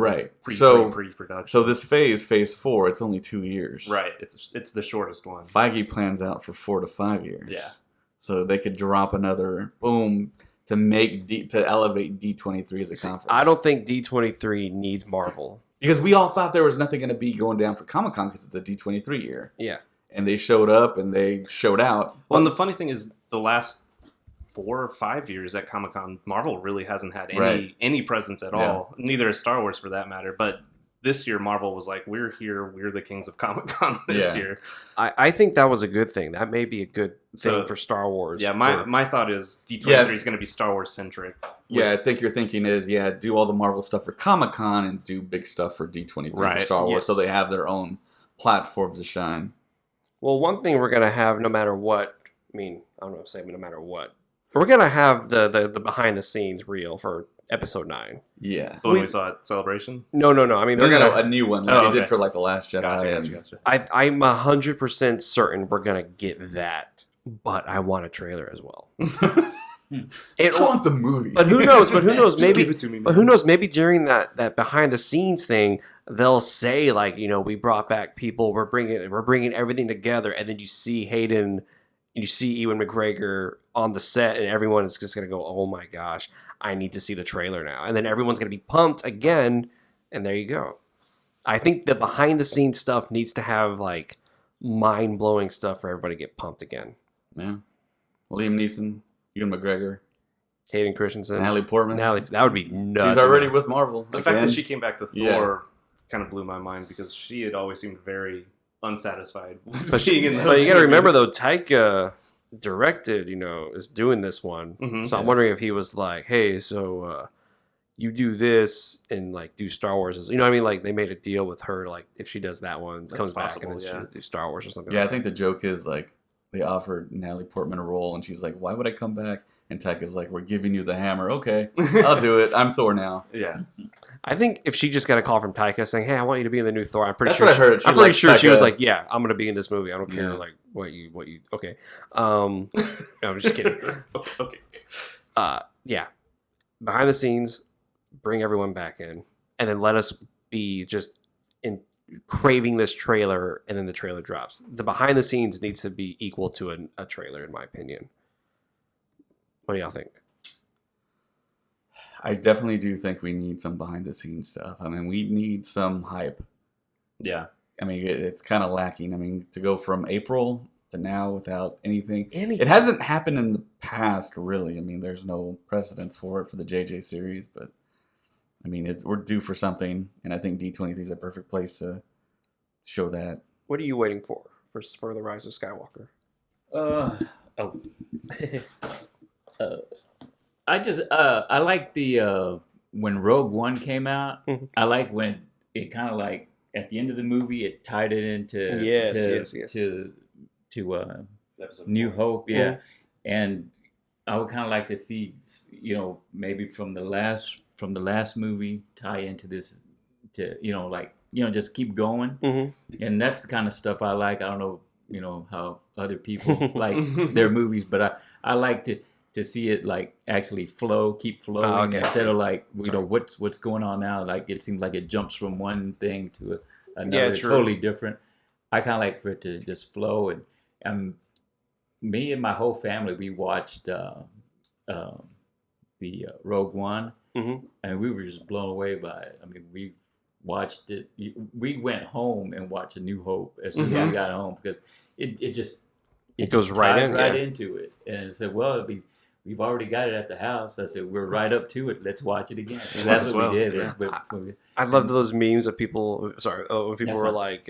pre-production. So this phase 4, it's only 2 years. Right, it's the shortest one. Feige plans out for 4 to 5 years. Yeah. So they could drop another boom to elevate D23 as a conference. I don't think D23 needs Marvel. Because we all thought there was nothing going to be going down for Comic-Con because it's a D23 year. Yeah. And they showed up and they showed out. Well, and the funny thing is, the last 4 or 5 years at Comic-Con, Marvel really hasn't had any presence at all. Neither has Star Wars, for that matter. But this year, Marvel was like, we're here. We're the kings of Comic-Con this year. I think that was a good thing. That may be a good thing for Star Wars. Yeah, my thought is D23 is going to be Star Wars-centric. Yeah, I think your thinking is, do all the Marvel stuff for Comic-Con and do big stuff for D23 for Star Wars so they have their own platforms to shine. Well, one thing we're going to have no matter what, I don't know if I'm saying no matter what, we're going to have the behind-the-scenes reel for Episode 9. Yeah. The one we saw at Celebration? No. I mean, they're going to... a new one like they did for The Last Jedi. Gotcha. I'm 100% certain we're going to get that, but I want a trailer as well. I want the movie. But who knows? Maybe. Give it to me, but who knows? Maybe during that behind the scenes thing, they'll say we brought back people. We're bringing everything together, and then you see Hayden, you see Ewan McGregor on the set, and everyone is just gonna go, "Oh my gosh, I need to see the trailer now!" And then everyone's gonna be pumped again, and there you go. I think the behind the scenes stuff needs to have mind blowing stuff for everybody to get pumped again. Yeah, Liam Neeson. Ewan McGregor, Hayden Christensen, Natalie Portman. That would be nuts. She's already with Marvel. The fact that she came back to Thor kind of blew my mind because she had always seemed very unsatisfied with being in those. But you got to remember though, Taika directed, is doing this one. Mm-hmm. So I'm wondering if he was like, "Hey, so you do this and do Star Wars." You know what I mean? They made a deal with her, if she does that one, comes back and then she'll do Star Wars or something. Yeah, I think the joke is they offered Natalie Portman a role, and she's like, "Why would I come back?" And Taika's like, "We're giving you the hammer. Okay, I'll do it. I'm Thor now." Yeah. I think if she just got a call from Taika saying, "Hey, I want you to be in the new Thor," I'm pretty That's sure. what I heard. I'm pretty sure she was Taika. like, "Yeah, I'm gonna be in this movie. I don't care Yeah. like what you. Okay." No, I'm just kidding. Okay. Yeah, behind the scenes, bring everyone back in, and then let us be just in craving this trailer, and then the trailer drops. The behind the scenes needs to be equal to a trailer, in my opinion. What do y'all think? I definitely do think we need some behind the scenes stuff. I mean, we need some hype. Yeah. I mean, it's kind of lacking. I mean, to go from April to now without anything. It hasn't happened in the past, really. I mean, there's no precedence for it for the JJ series, but I mean, we're due for something, and I think D23 is a perfect place to show that. What are you waiting for the Rise of Skywalker? I like the when Rogue One came out. Mhm. I like when it kind of like at the end of the movie it tied it into Yes. to Episode New 4. Hope, yeah. And I would kind of like to see, you know, maybe from the last movie tie into this, to just keep going. Mm-hmm. And that's the kind of stuff I like. I don't know, how other people like their movies, but I like to see it like actually keep flowing instead of like what's going on now. Like it seems like it jumps from one thing to another, totally different. I kind of like for it to just flow, and me and my whole family, we watched the Rogue One, Mm-hmm. and we were just blown away by it. I mean, we watched it. We went home and watched A New Hope as soon as we got home, because it goes just right tied in, into it. And I said, well, we've already got it at the house. I said, we're right up to it. Let's watch it again. And that's what we did. I love those memes of people. Sorry, when people That's were fine. like,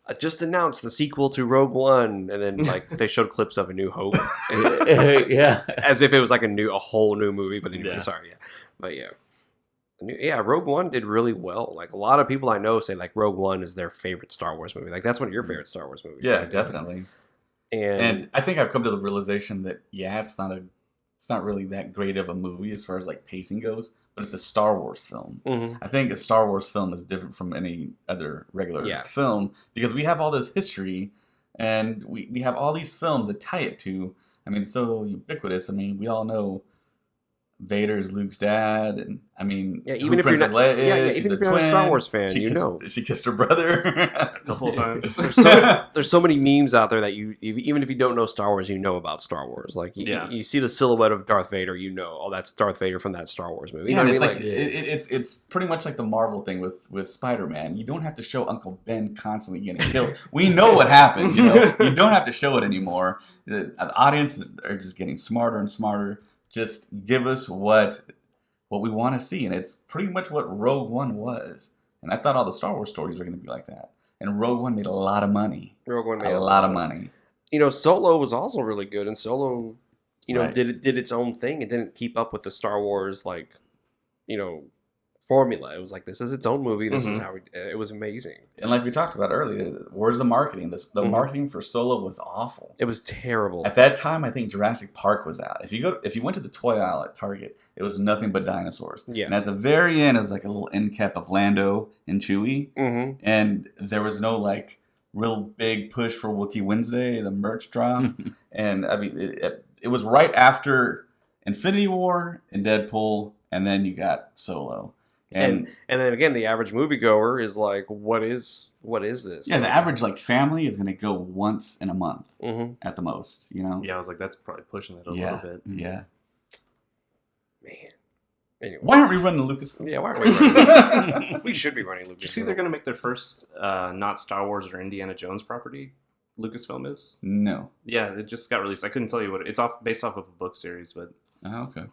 "I just announced the sequel to Rogue One," and then like they showed clips of A New Hope, Yeah. as if it was like a whole new movie. But anyway, Yeah. sorry, yeah, but yeah, Rogue One did really well. Like a lot of people I know say like Rogue One is their favorite Star Wars movie. Like that's one of your favorite Star Wars movies. Yeah, right? definitely. And And I think I've come to the realization that it's not really that great of a movie as far as like pacing goes, but it's a Star Wars film. Mhm. I think a Star Wars film is different from any other regular film because we have all this history and we have all these films that tie it to. I mean, it's so ubiquitous. I mean, we all know Vader's Luke's dad, and I mean, even if Princess you're not, Leia is, even she's if a you're not a twin. Star Wars fan, She kissed her brother A couple of times. There's so many memes out there that even if you don't know Star Wars, you know about Star Wars. Like you see the silhouette of Darth Vader, that's Darth Vader from that Star Wars movie. You Yeah, know and what it's I mean? like it's pretty much like the Marvel thing with Spider-Man. You don't have to show Uncle Ben constantly getting killed. We know what happened. You don't have to show it anymore. The audience are just getting smarter and smarter. Just give us what we want to see, and it's pretty much what Rogue One was. And I thought all the Star Wars stories were going to be like that. And Rogue One made a lot of money. Rogue One made a lot of money. Solo was also really good, and Solo, Right. did its own thing. It didn't keep up with the Star Wars formula. It was like, this is its own movie. This is how it was amazing. And like we talked about earlier, where's the marketing? The marketing for Solo was awful. It was terrible. At that time, I think Jurassic Park was out. If you went to the toy aisle at Target, it was nothing but dinosaurs. Yeah. And at the very end, it was like a little end cap of Lando and Chewie. Mm-hmm. And there was no like real big push for Wookiee Wednesday, the merch drop. And I mean, it was right after Infinity War and Deadpool, and then you got Solo. And then again, the average moviegoer is like, what is this? Yeah, the average like family is going to go once in a month at the most. Yeah, I was like, that's probably pushing it a little bit. Yeah. Man. Anyway. Why aren't we running Lucasfilm? Yeah, why aren't we running? We should be running Lucasfilm. Did you see they're going to make their first not Star Wars or Indiana Jones property? Lucasfilm is? No. Yeah, it just got released. I couldn't tell you what it's based off of a book series, but okay.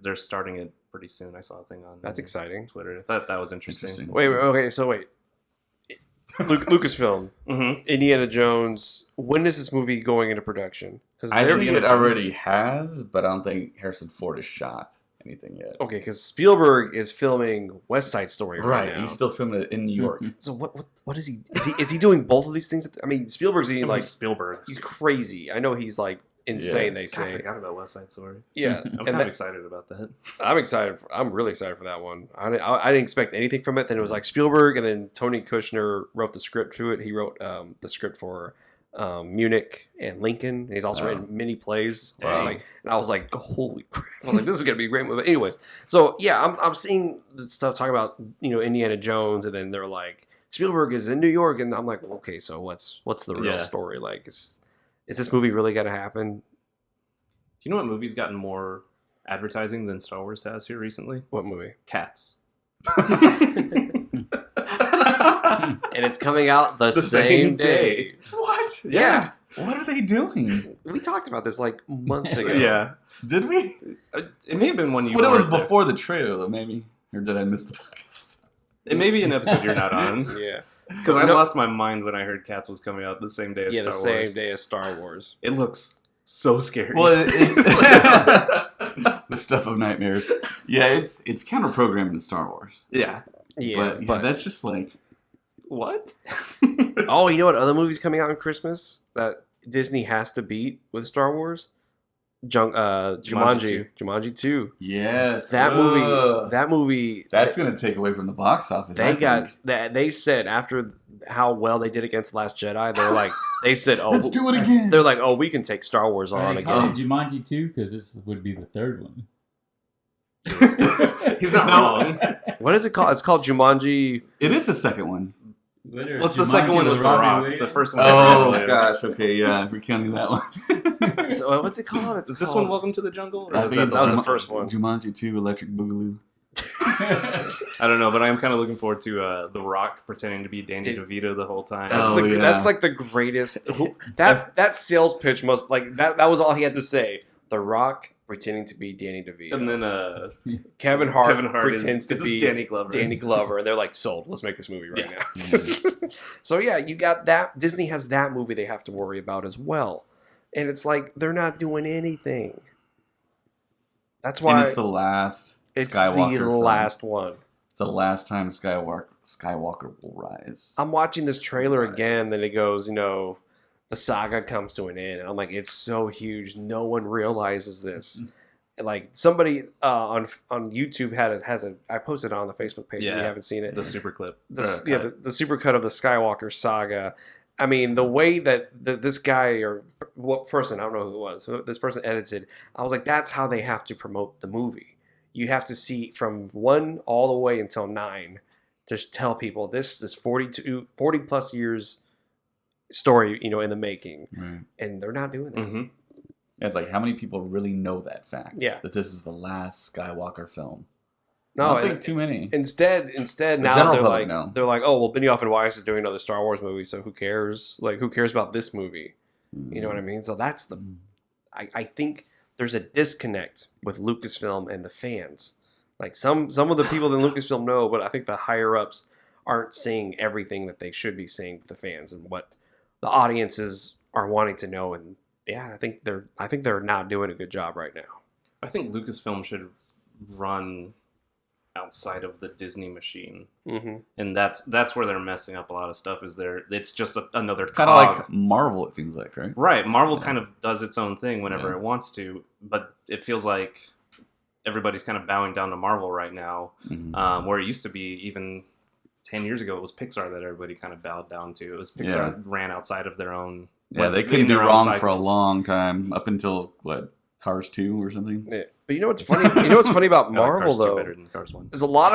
They're starting it pretty soon. I saw a thing on That's exciting. Twitter. I thought that was interesting. Wait, Lucasfilm, Indiana Jones. When is this movie going into production? I think it already has, but I don't think Harrison Ford is shot. anything yet. Okay, because Spielberg is filming West Side Story right now. He's still filming it in New York. So what is he? Is he doing both of these things? I mean, Spielberg's like Spielberg. He's crazy. I know he's like insane. They I say. forgot about West Side Story. Yeah, I'm kind of excited about that. I'm excited. I'm really excited for that one. I didn't expect anything from it. Then it was like Spielberg, and then Tony Kushner wrote the script to it. He wrote the script for Munich and Lincoln. And he's also written many plays. Wow. And I was like, holy crap! I was like, this is gonna be a great movie. But anyways, so yeah, I'm seeing the stuff talking about Indiana Jones, and then they're like Spielberg is in New York, and I'm like, well, okay, so what's the real story? Like, is this movie really gonna happen? You know what movie's gotten more advertising than Star Wars has here recently? What movie? Cats. And it's coming out the same day. What? Yeah. What are they doing? We talked about this like months ago. Yeah. Did we? It may have been one you But it was weren't there. before the trailer, though, maybe. Or did I miss the podcast? It may be an episode you're not on. Yeah. Because I lost my mind when I heard Cats was coming out the same day as Star Wars. the same day as Star Wars. It looks so scary. Well, the stuff of nightmares. Yeah, it's counter-programming to Star Wars. yeah. Yeah, But that's just like... What? Oh, you know what other movie's coming out in Christmas that Disney has to beat with Star Wars? Jumanji. Jumanji 2. Yes. That movie. That's going to take away from the box office. They said after how well they did against Last Jedi, they said, oh, let's do it again. They're like, oh, we can take Star Wars on They call again. it Jumanji 2 because this would be the third one. He's not wrong. What is it called? It's called Jumanji. It is the second one. What's the second one with The Rock? The first one. Oh, gosh. Okay, yeah. We're counting that one. So, what's it called? Is this one Welcome to the Jungle? Or I is think that was the first one. Jumanji 2, Electric Boogaloo. I don't know, but I'm kind of looking forward to The Rock pretending to be Danny DeVito the whole time. That's like the greatest. That sales pitch must that was all he had to say. The Rock pretending to be Danny DeVito, And then Kevin Hart pretends to be Danny Glover. Danny Glover, and they're like, sold. Let's make this movie right now. Mm-hmm. So yeah, you got that. Disney has that movie they have to worry about as well, and it's like they're not doing anything. That's why And it's the last it's Skywalker the film. last one. It's the last time Skywalker will rise. I'm watching this trailer again, then it goes, the saga comes to an end. And I'm like, it's so huge. No one realizes this. And like somebody on YouTube I posted it on the Facebook page. If you haven't seen it. The super clip. The super cut of the Skywalker Saga. I mean, the way that this guy or what person, I don't know who it was, this person edited, I was like, that's how they have to promote the movie. You have to see from 1 all the way until 9 to tell people this 40 plus years story, in the making. Right. And they're not doing that. Mm-hmm. It's like, how many people really know that fact? Yeah. That this is the last Skywalker film. No, I don't think too many. Instead, now general they're public like, know. oh, well, Benioff and Weiss is doing another Star Wars movie, so who cares? Like, who cares about this movie? You know what I mean? So that's I think there's a disconnect with Lucasfilm and the fans. Like some of the people in Lucasfilm know, but I think the higher ups aren't saying everything that they should be saying to the fans and what the audiences are wanting to know. And yeah, I think they're not doing a good job right now. I think Lucasfilm should run outside of the Disney machine, and that's where they're messing up a lot of stuff. It's just another kind of like Marvel, it seems like, right? Right, Marvel kind of does its own thing whenever it wants to, but it feels like everybody's kind of bowing down to Marvel right now, where it used to be even 10 years ago, it was Pixar that everybody kind of bowed down to. It was Pixar that ran outside of their own. Yeah, they couldn't do wrong for a long time, up until Cars 2 or something. Yeah. But you know what's funny? You know what's funny about Marvel though? Better than Cars 1. Is a lot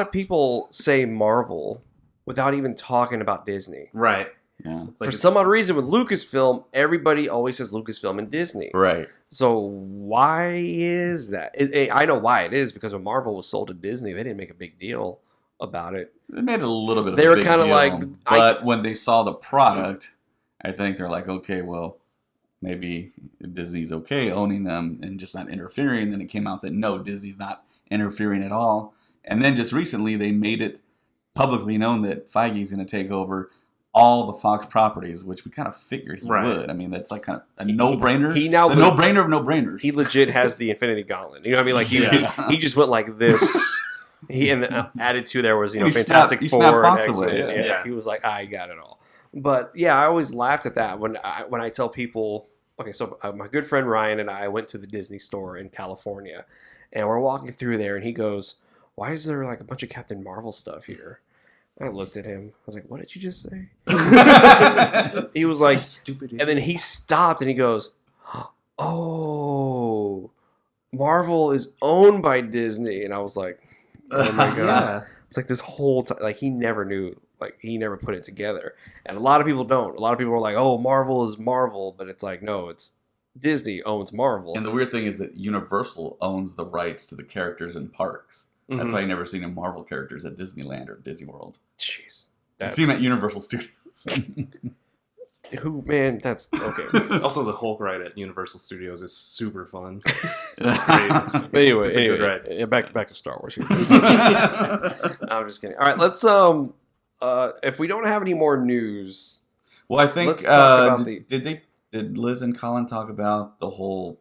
of people say Marvel without even talking about Disney. Right. Yeah. For some odd reason, with Lucasfilm, everybody always says Lucasfilm and Disney. Right. So why is that? I know why it is, because when Marvel was sold to Disney, they didn't make a big deal about it. They made a little bit of they a were big kind of deal, like, but when they saw the product, I think they're like, okay, well, maybe Disney's okay owning them and just not interfering. And then it came out that no, Disney's not interfering at all. And then just recently, they made it publicly known that Feige's going to take over all the Fox properties, which we kind of figured he Right. would. I mean, that's like kind of a no-brainer. He now the no-brainer of no-brainers. He legit has the Infinity Gauntlet. You know what I mean? Like he just went like this. Added to there was He Fantastic he Four snapped and Fox X-Men. away, yeah. He was like, I got it all. But yeah, I always laughed at that when I tell people. Okay, so my good friend Ryan and I went to the Disney store in California, and we're walking through there, and he goes, "Why is there like a bunch of Captain Marvel stuff here?" I looked at him. I was like, "What did you just say?" He was like, "Stupid." And then he stopped and he goes, "Oh, Marvel is owned by Disney." And I was like, "Oh my god!" Yeah. It's like this whole time, like he never knew, like he never put it together. And a lot of people don't. A lot of people are like, "Oh, Marvel is Marvel," but it's like, no, it's Disney owns Marvel. And the weird thing is that Universal owns the rights to the characters in parks. That's why you never seen Marvel characters at Disneyland or Disney World. Jeez, You see them at Universal Studios. Who, man? That's okay. Also, the Hulk ride at Universal Studios is super fun. But anyway, It's a good ride. back to Star Wars. I'm just kidding. All right, let's if we don't have any more news, Well, I think let's talk about did Liz and Colin talk about the whole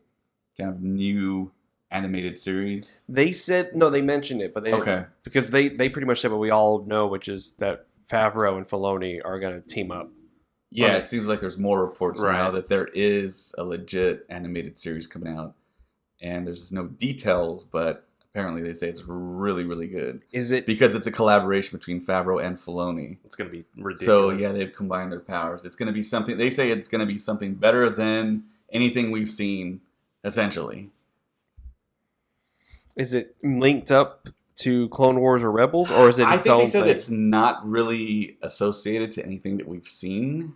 kind of new animated series? they said no. They mentioned it, but they Okay. because they pretty much said what we all know, which is that Favreau and Filoni are going to team up. Yeah, Okay. it seems like there's more reports now Right. that there is a legit animated series coming out, and there's no details, but apparently they say it's really, really good Is it? because it's a collaboration between Favreau and Filoni. It's gonna be ridiculous. So yeah, they've combined their powers. It's going to be something. They say it's going to be something better than anything we've seen, essentially. Is it linked up to Clone Wars or Rebels, or is it? I its think they own said thing? it's not really associated to anything that we've seen,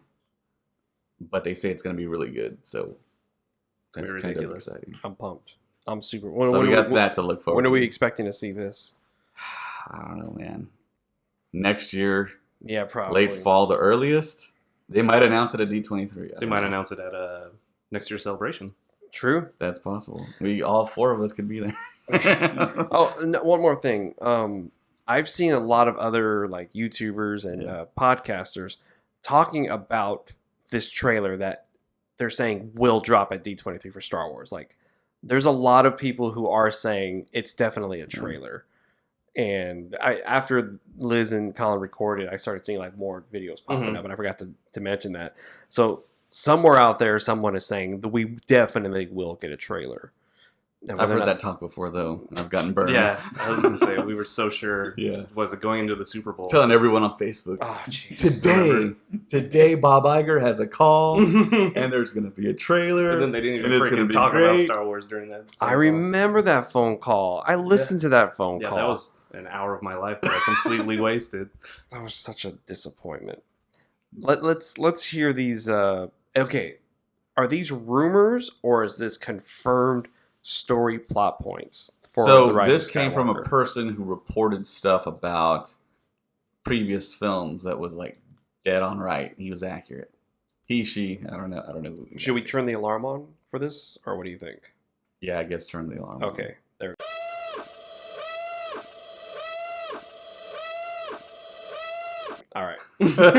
but they say it's going to be really good. So that's Very kind of ridiculous. exciting. I'm pumped. I'm super. So we got that to look forward When to. are we expecting to see this? I don't know, man. Next year, Yeah, probably late fall, the earliest. They might announce it at D23. They might announce it at next year's celebration. True. That's possible. All four of us could be there. Oh, one more thing. I've seen a lot of other like YouTubers and podcasters talking about this trailer that they're saying will drop at D23 for Star Wars. Like, there's a lot of people who are saying it's definitely a trailer. And after Liz and Colin recorded, I started seeing like more videos popping up, and I forgot to mention that. So somewhere out there, someone is saying that we definitely will get a trailer. Now, I've heard that talk before, though, and I've gotten burned. Yeah, I was gonna say we were so sure. Yeah. Was it going into the Super Bowl? Telling everyone on Facebook. Oh, jeez. Today, Bob Iger has a call, and there's going to be a trailer. And then they didn't and even it's gonna freaking be talk about great. Star Wars during that. I remember that phone call. I listened to that phone Yeah, call. that was an hour of my life that I completely wasted. That was such a disappointment. Let's hear these. Okay, are these rumors or is this confirmed story plot points? For the So Rise this of came from a Skywalker? person who reported stuff about previous films that was like dead on right. He was accurate. He, she, I don't know. Should we turn the alarm on for this, or what do you think? Yeah, I guess turn the alarm on. Okay, there. All right.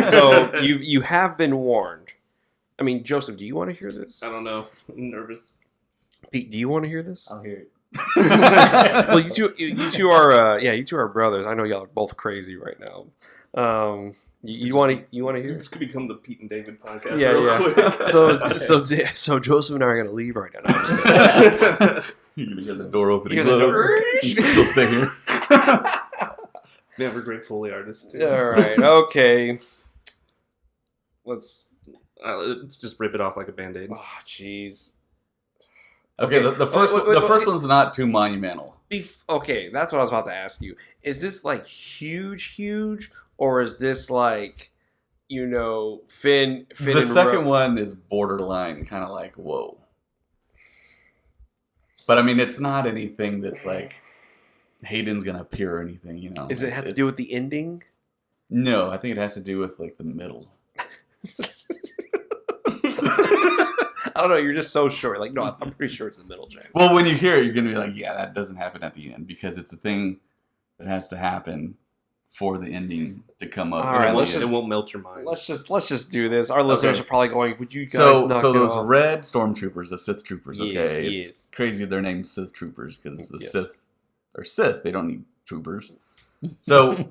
So you have been warned. I mean, Joseph, do you want to hear this? I don't know. I'm nervous. Pete, do you want to hear this? I'll hear it. Well, you two are you two are brothers. I know y'all are both crazy right now. You want to hear? This could become the Pete and David podcast. Yeah, real yeah. quick. So Joseph and I are gonna leave right now. No, I'm just kidding. You're going to hear the door open You and hear the close. door- You can still stay here. Never great Foley artist. Too. All right. Okay. Let's Let's just rip it off like a band-aid. Oh, jeez. Okay, Okay. the first Wait, the wait, first wait. one's not too monumental. Okay, that's what I was about to ask you. Is this like huge, or is this like, Finn? The and second one is borderline, kind of like whoa. But I mean, it's not anything that's like Hayden's gonna appear or anything, Does it have to do with the ending? No, I think it has to do with like the middle. I don't know. You're just so sure. Like, no, I'm pretty sure it's the middle, Jack. Well, when you hear it, you're gonna be like, yeah, that doesn't happen at the end because it's a thing that has to happen for the ending to come up. All right, It won't melt your mind. Let's just do this. Our listeners are probably going, "Would you guys not So get those off?" red stormtroopers, the Sith troopers. Okay, Yes. it's crazy they're named Sith troopers because the Yes. Sith are Sith. They don't need troopers. So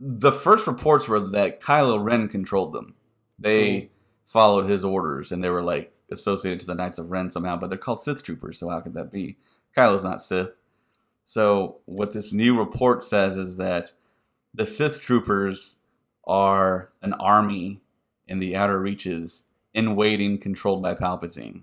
the first reports were that Kylo Ren controlled them. They followed his orders, and they were like associated to the Knights of Ren somehow. But they're called Sith troopers, so how could that be? Kylo's not Sith. So what this new report says is that the Sith troopers are an army in the outer reaches in waiting, controlled by Palpatine.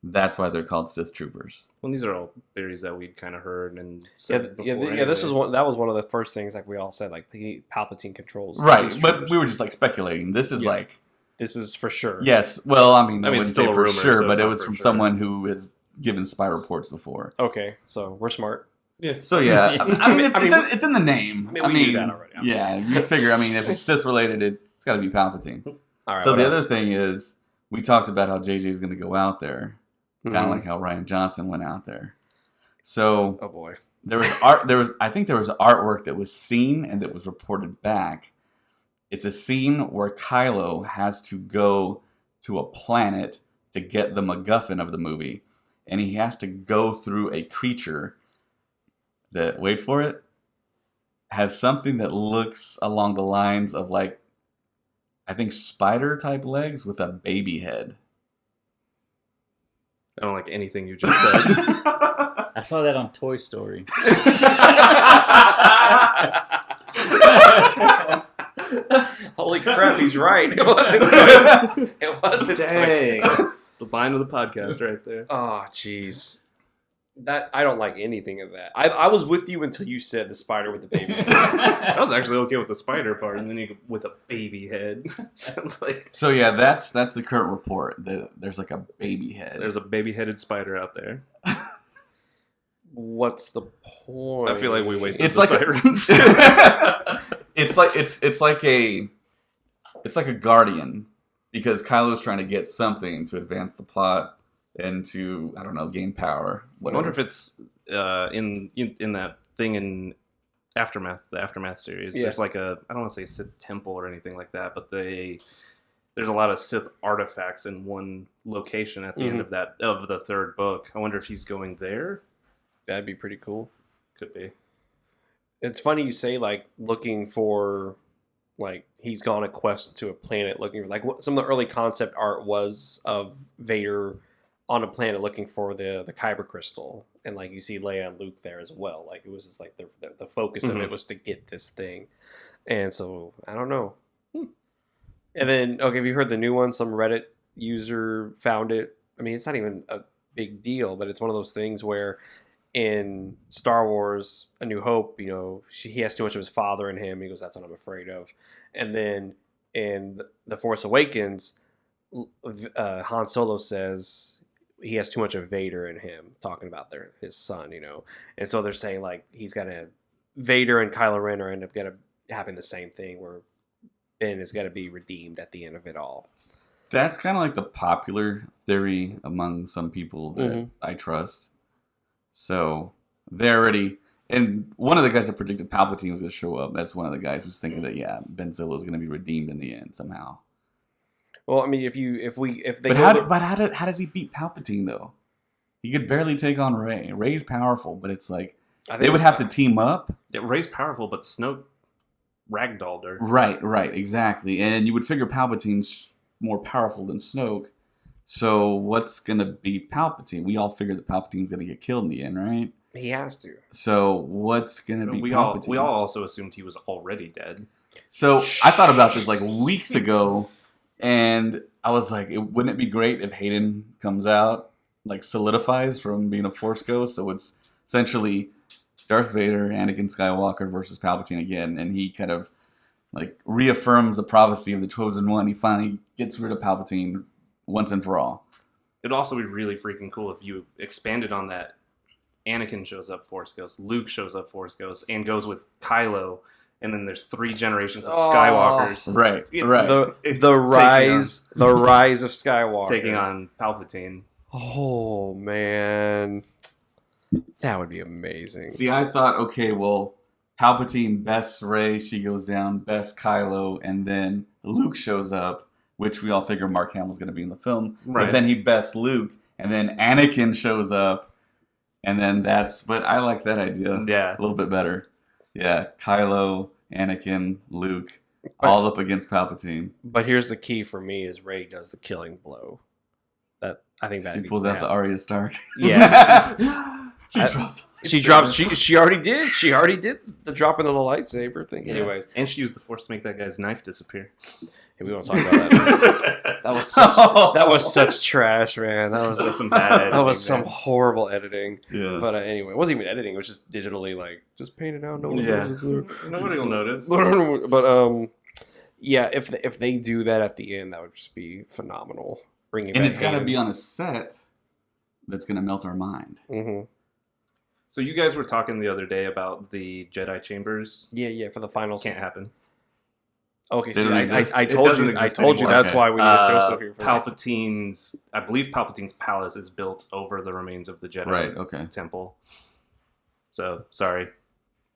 That's why they're called Sith troopers. Well, these are all theories that we'd kind of heard and said before. This is that was one of the first things like we all said, like Palpatine controls. Right, these but troopers. we were just like speculating. This is like, This is for sure. yes, well, I mean, I it's wouldn't still say a for rumor, sure, so but it's it not was for from sure. someone who has given spy reports before. Okay, so we're smart. Yeah. So yeah, I mean, it's in the name. I mean, we knew that already. Yeah, you figure. I mean, if it's Sith related, it's got to be Palpatine. All right. So what the else? other thing is, we talked about how JJ is going to go out there, kind of Mhm. like how Rian Johnson went out there. So Oh boy. there was art. I think there was artwork that was seen and that was reported back. It's a scene where Kylo has to go to a planet to get the MacGuffin of the movie, and he has to go through a creature that, wait for it, has something that looks along the lines of like, I think, spider type legs with a baby head. I don't like anything you just said. I saw that on Toy Story. Holy crap, he's right. It wasn't. It wasn't. Dang. The line of the podcast right there. Oh, jeez. That I don't like anything of that. I was with you until you said the spider with the baby. I was actually okay with the spider part, and then you with a baby head. Sounds like So yeah, that's the current report. There's like a baby head. there's a baby-headed spider out there. What's the point? I feel like we wasted It's the like sirens. it's like a guardian, because Kylo's trying to get something to advance the plot and to, I don't know, gain power. I Whatever. wonder if it's in that thing in Aftermath, the Aftermath series. Yeah. There's like I don't want to say Sith temple or anything like that, but there's a lot of Sith artifacts in one location at the end of the third book. I wonder if he's going there. That'd be pretty cool. Could be. It's funny you say like looking for, like he's gone a quest to a planet looking for, like what some of the early concept art was of Vader on a planet looking for the kyber crystal, and like you see Leia and Luke there as well. Like it was just like the focus of it was to get this thing, and so I don't know. And then okay, have you heard the new one? Some Reddit user found it. I mean, it's not even a big deal, but it's one of those things where in Star Wars A New Hope, you know, he has too much of his father in him. He goes, that's what I'm afraid of. And then in The Force Awakens, Han Solo says he has too much of Vader in him, talking about his son, you know. And so they're saying like Vader and Kylo Ren are end up having the same thing where Ben is gonna be redeemed at the end of it all. That's kind of like the popular theory among some people that I trust. So they're already, and one of the guys that predicted Palpatine was going to show up. That's one of the guys who's thinking that Ben Solo is going to be redeemed in the end somehow. Well, I mean, How does he beat Palpatine though? He could barely take on Rey. Rey's powerful, but it's like they would have to team up. Yeah, Rey's powerful, but Snoke ragdolled her. Right, exactly. And you would figure Palpatine's more powerful than Snoke. So what's going to beat Palpatine? We all figured that Palpatine's going to get killed in the end, right? He has to. So what's going to beat Palpatine? We all also assumed he was already dead. So I thought about this like weeks ago, and I was like, wouldn't it be great if Hayden comes out, like solidifies from being a Force ghost? So it's essentially Darth Vader, Anakin Skywalker versus Palpatine again, and he kind of like reaffirms the prophecy of the Chosen One. He finally gets rid of Palpatine once and for all. It'd also be really freaking cool if you expanded on that. Anakin shows up Force Ghost, Luke shows up Force Ghost, and goes with Kylo, and then there's 3 generations of Skywalkers. Right. The rise of Skywalker. Taking on Palpatine. Oh, man. That would be amazing. See, I thought, okay, well, Palpatine bests Rey, she goes down, bests Kylo, and then Luke shows up, which we all figure Mark Hamill's going to be in the film. Right. But then he bests Luke, and then Anakin shows up, and then but I like that idea Yeah. a little bit better. Yeah, Kylo, Anakin, Luke, all up against Palpatine. But here's the key for me: is Rey does the killing blow. I think that She needs pulls to out the happen. Arya Stark. Yeah. She drops. She drops. She already did. She already did the dropping of the lightsaber thing. Yeah. Anyways, And she used the Force to make that guy's knife disappear. hey, we won't talk about that. That was such trash, man. That was some bad editing. That was some man. horrible editing. Yeah. But anyway, it wasn't even editing. It was just digitally just paint it out. No one Yeah. notices. Nobody will notice. But yeah, if they do that at the end, that would just be phenomenal. Bringing And it's got to be on a set that's going to melt our mind. Mm-hmm. So you guys were talking the other day about the Jedi chambers. Yeah, for the finals. Can't happen. Okay, Didn't exist. I It told doesn't you. I exist told you anymore. that's why we needed Joseph here for that. I believe Palpatine's palace is built over the remains of the Jedi Right, okay. temple. So, sorry.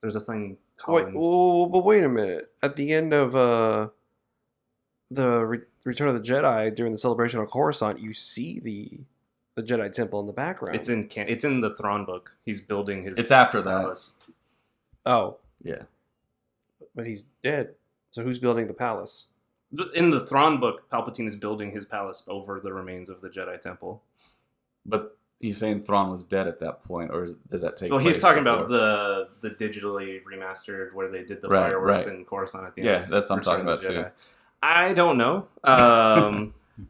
There's a thing Wait, called... but wait a minute. At the end of the Return of the Jedi, during the celebration on Coruscant, you see the Jedi temple in the background. It's in the Thrawn book. He's building his It's after that. palace. Oh, Yeah. but he's dead. So who's building the palace? In the Thrawn book, Palpatine is building his palace over the remains of the Jedi temple. But he's saying Thrawn was dead at that point, or does that take Well, place he's talking before? about the digitally remastered where they did the Right, fireworks right. in Coruscant at the end. Yeah, of that's what I'm talking Return of about the too. Jedi. I don't know.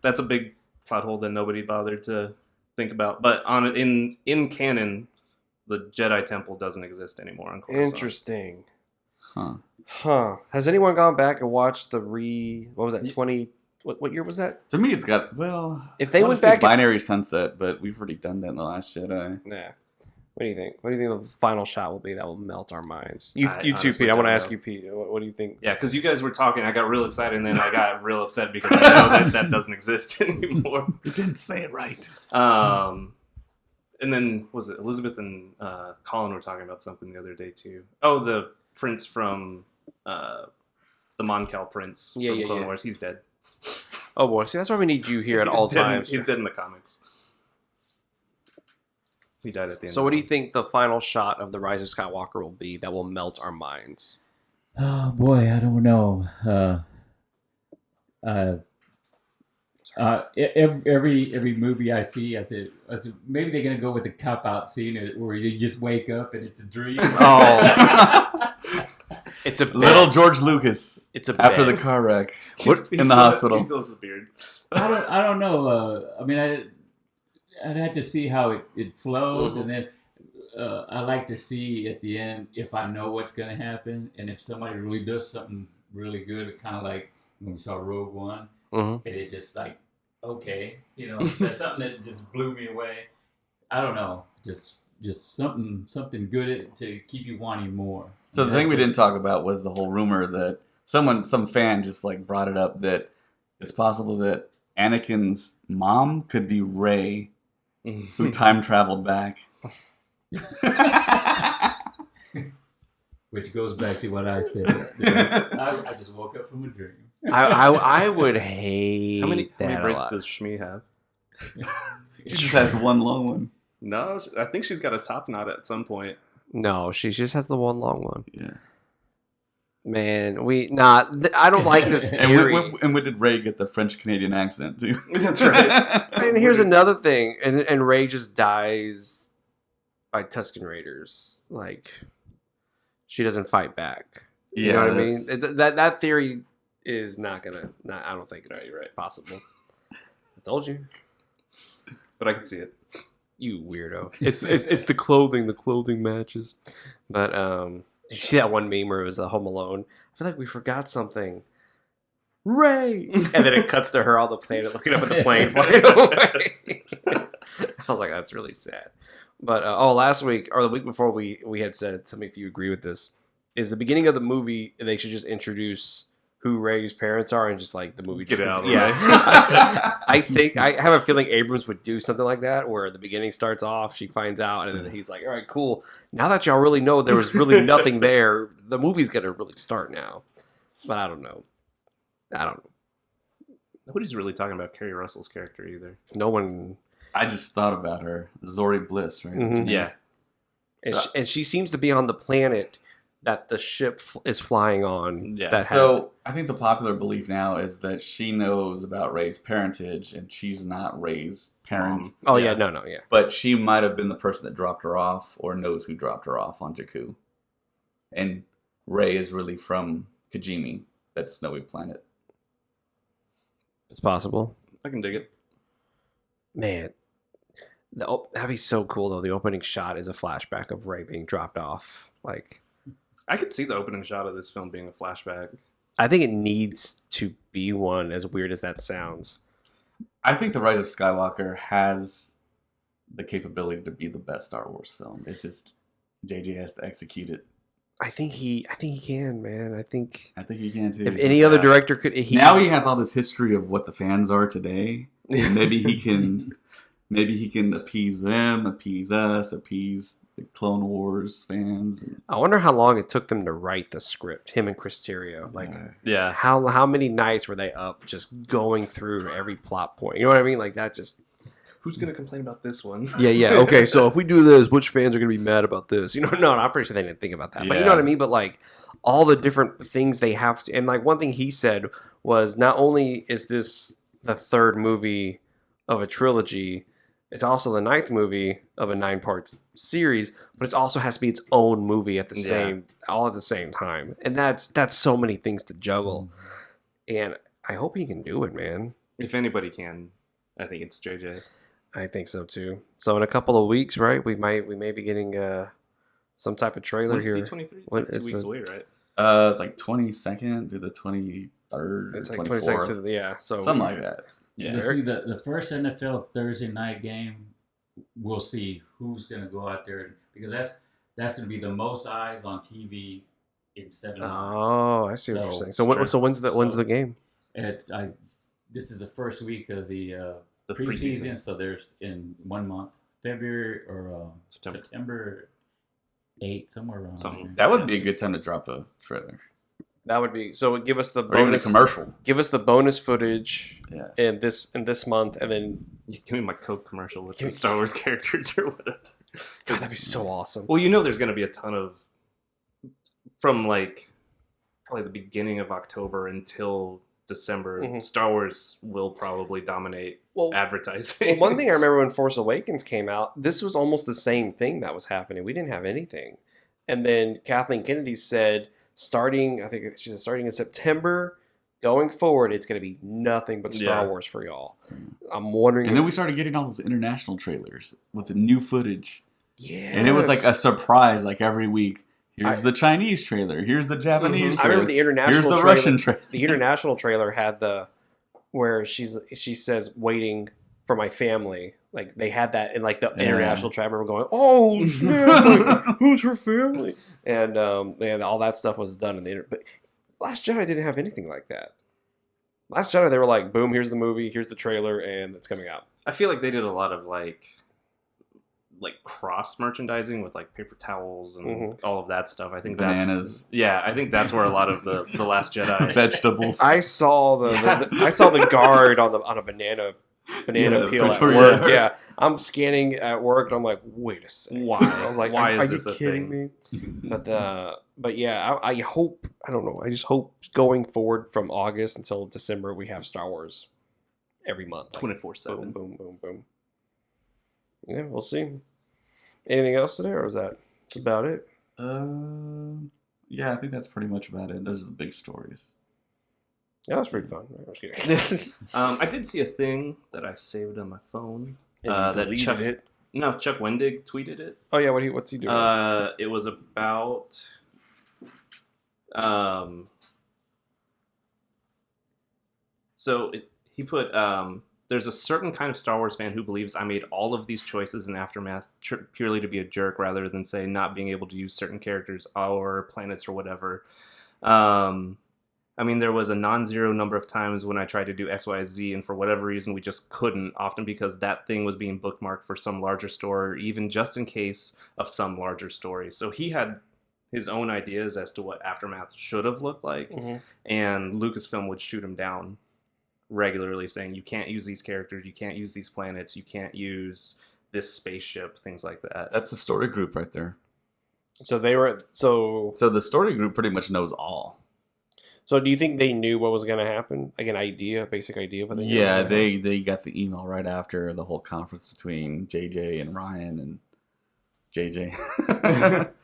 That's a big plot hole that nobody bothered to think about. But in canon, the Jedi Temple doesn't exist anymore on Coruscant. Interesting. Huh. Has anyone gone back and watched the what was that, 20... What year was that? To me, it's got, If they I wanna went say back... Binary Sunset, but we've already done that in The Last Jedi. Nah. What do you think? What do you think the final shot will be that will melt our minds? You I too, honestly Pete. I want to don't ask know. you, Pete. What do you think? Yeah, because you guys were talking, I got real excited, and then I got real upset because I know that doesn't exist anymore. You didn't say it right. And then, was it Elizabeth and Colin were talking about something the other day, too. Oh, the prince from the Mon-Cal prince from Clone Wars. He's dead. Oh boy, see, that's why we need you here at He's all dead times. He's dead in the comics. He died at the end. So, what do you think the final shot of the Rise of Skywalker will be that will melt our minds? Oh boy, I don't know. Every movie I see, I said maybe they're gonna go with the cop out scene where you just wake up and it's a dream. Oh, it's a Little George Lucas. It's a After bed. the car wreck. He In still- the hospital. He still has the beard. I don't know. I mean, I'd have to see how it flows, and then I like to see at the end if I know what's going to happen, and if somebody really does something really good, kind of like when we saw Rogue One, Mhm. and it just like, okay, that's something that just blew me away. I don't know, just something good to keep you wanting more. So the thing we didn't talk about was the whole rumor that some fan just like brought it up that it's possible that Anakin's mom could be Rey, who time traveled back. Which goes back to what I said. I just woke up from a dream. I would hate How many that a braids lot. does Shmi have? She just has one long one. No, I think she's got a top knot at some point. No, she just has the one long one. Yeah. Man, I don't like this theory. And when did Rey get the French Canadian accent too? That's right. And here's another thing, and Rey just dies by Tusken Raiders. Like, she doesn't fight back. You know what I mean? That theory is not gonna. I don't think it's possible. I told you, But I can see it. you weirdo. It's the clothing. The clothing matches. But did you see that one meme where it was the Home Alone? I feel like we forgot something. Ray! And then it cuts to her on the planet looking up at the plane flying away. I was like, that's really sad. But, last week, or the week before, we had said, tell me if you agree with this, is the beginning of the movie, they should just introduce who Rey's parents are and just like the movie Get just it out of the yeah. way. I have a feeling Abrams would do something like that where the beginning starts off, she finds out, and then he's like, all right, cool. Now that y'all really know there was really nothing there, the movie's gonna really start now. But I don't know. Nobody's really talking about Kerry Russell's character either. No one. I just thought about her, Zori Bliss, right? That's her Mhm. name. Yeah. And she seems to be on the planet that the ship is flying on. Yeah, That So I think the popular belief now is that she knows about Rey's parentage, and she's not Rey's parent. oh yeah, no, yeah. But she might have been the person that dropped her off, or knows who dropped her off on Jakku. And Rey is really from Kijimi, that snowy planet. It's possible. I can dig it. Man, that'd be so cool though. The opening shot is a flashback of Rey being dropped off. Like, I could see the opening shot of this film being a flashback. I think it needs to be one, as weird as that sounds. I think The Rise of Skywalker has the capability to be the best Star Wars film. It's just JJ has to execute it. I think he can, man. I think I think he can too. if It's any just- other director could, now he has all this history of what the fans are today. And maybe he can appease them, appease us, appease the Clone Wars fans. I wonder how long it took them to write the script. Him and Chris Terrio, like Yeah. how many nights were they up just going through every plot point? You know what I mean? Like that just. Who's gonna complain about this one? Yeah. Okay, so if we do this, which fans are going to be mad about this? You know, no, I'm pretty sure they didn't think about that. But you know Yeah. what I mean? But like all the different things they have to, and like one thing he said was not only is this the third movie of a trilogy, it's also the 9th movie of a 9-part series, but it also has to be its own movie at the all at the same time. And that's so many things to juggle. And I hope he can do it, man. If anybody can, I think it's JJ. I think so too. So in a couple of weeks, right? We may be getting some type of trailer When's here. D23? It's When like 2 is weeks the- away, right? It's like 22nd through the 23rd. It's or like 24th. 22nd. Yeah. So Something like that. You see, the first NFL Thursday night game, we'll see who's going to go out there, because that's going to be the most eyes on TV in 7 months. Oh, I see what you're So- saying. So when's the game? This is the first week of the The preseason, so there's in 1 month, February or September 8th, somewhere around Something. there. That would be a good time to drop a trailer. That would be so. Give us the Or even a bonus. commercial. Give us the bonus footage Yeah. in this month, and then You give me my Coke commercial with Give the me- Star Wars characters or whatever. God, that'd be so awesome. Well, you know there's going to be a ton of, from like probably the beginning of October until December, Mhm. Star Wars will probably dominate Well, advertising. well, one thing I remember when Force Awakens came out, this was almost the same thing that was happening. We didn't have anything, and then Kathleen Kennedy said, starting in September, going forward, it's going to be nothing but Star Yeah. Wars for y'all. I'm wondering. And then we started getting all those international trailers with the new footage. yeah, And it was like a surprise, like every week. Here's the Chinese trailer. Here's the Japanese I trailer. remember the international. Here's the trailer, Russian trailer. The international trailer had where she says waiting for my family. Like they had that in like the Yeah. international trailer. I remember going, oh snap, like, who's her family? And all that stuff was done in the but Last Jedi didn't have anything like that. Last Jedi, they were like, boom, here's the movie, here's the trailer, and it's coming out. I feel like they did a lot of like cross merchandising with like paper towels and Mhm. all of that stuff. I think Bananas. I think that's where a lot of the Last Jedi. Vegetables. I saw I saw the guard on a banana Yeah, peel at Victoria. work. Yeah, I'm scanning at work, and I'm like, wait a second. Why? I was like, Why are is you this a kidding thing? me? But yeah, I hope, I don't know. I just hope going forward from August until December, we have Star Wars every month. Like, 24/7. boom, boom, boom, boom. Yeah, we'll see. Anything else today, or is that that's about it? Yeah, I think that's pretty much about it. Those are the big stories. Yeah, that was pretty fun. I was kidding. I did see a thing that I saved on my phone. And you That Chuck, deleted it. No, Chuck Wendig tweeted it. Oh yeah, what's he doing? It was about he put there's a certain kind of Star Wars fan who believes I made all of these choices in Aftermath purely to be a jerk rather than say not being able to use certain characters or planets or whatever. I mean, there was a non-zero number of times when I tried to do X, Y, Z, and for whatever reason, we just couldn't, often because that thing was being bookmarked for some larger story, or even just in case of some larger story. So he had his own ideas as to what Aftermath should have looked like, and Lucasfilm would shoot him down regularly, saying, you can't use these characters, you can't use these planets, you can't use this spaceship, things like that. That's the story group right there. So they were so the story group pretty much knows all. So do you think they knew what was going to happen? Like a basic idea of what they got the email right after the whole conference between JJ and Ryan and JJ.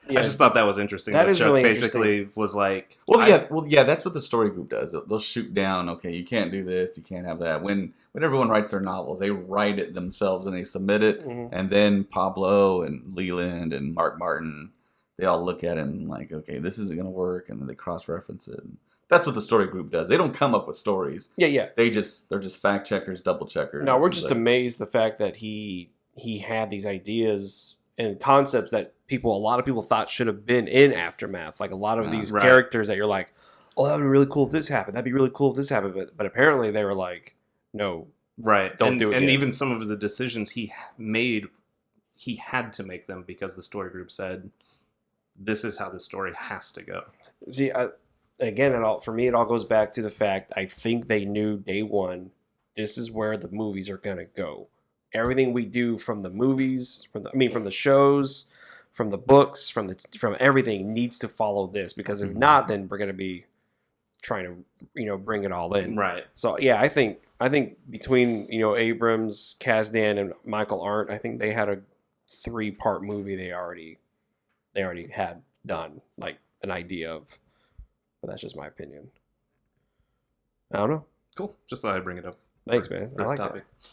I just thought that was interesting. That is Chuck really basically was like, yeah, that's what the story group does. They'll shoot down, okay, you can't do this, you can't have that. When everyone writes their novels, they write it themselves and they submit it, and then Pablo and Leland and Mark Martin, they all look at it and like, okay, this isn't going to work, and then they cross-reference it. That's what the story group does. They don't come up with stories. Yeah. They're just fact checkers, double checkers. No, we're just amazed the fact that he had these ideas and concepts that a lot of people thought should have been in Aftermath. Like a lot of these characters that you're like, oh, that would be really cool if this happened. That'd be really cool if this happened. But apparently they were like, no, don't do it. And yet. even some of the decisions he made, he had to make them because the story group said, this is how the story has to go. See, again, for me, it all goes back to the fact I think they knew day one, this is where the movies are gonna go. Everything we do from the movies, from the shows, from the books, from everything needs to follow this, because if not, then we're gonna be trying to bring it all in. Right. So yeah, I think between Abrams, Kasdan, and Michael Arndt, I think they had a 3-part movie they already had done, like an idea of. But that's just my opinion. I don't know. Cool. Just thought I'd bring it up. Thanks, man. I like topic. that.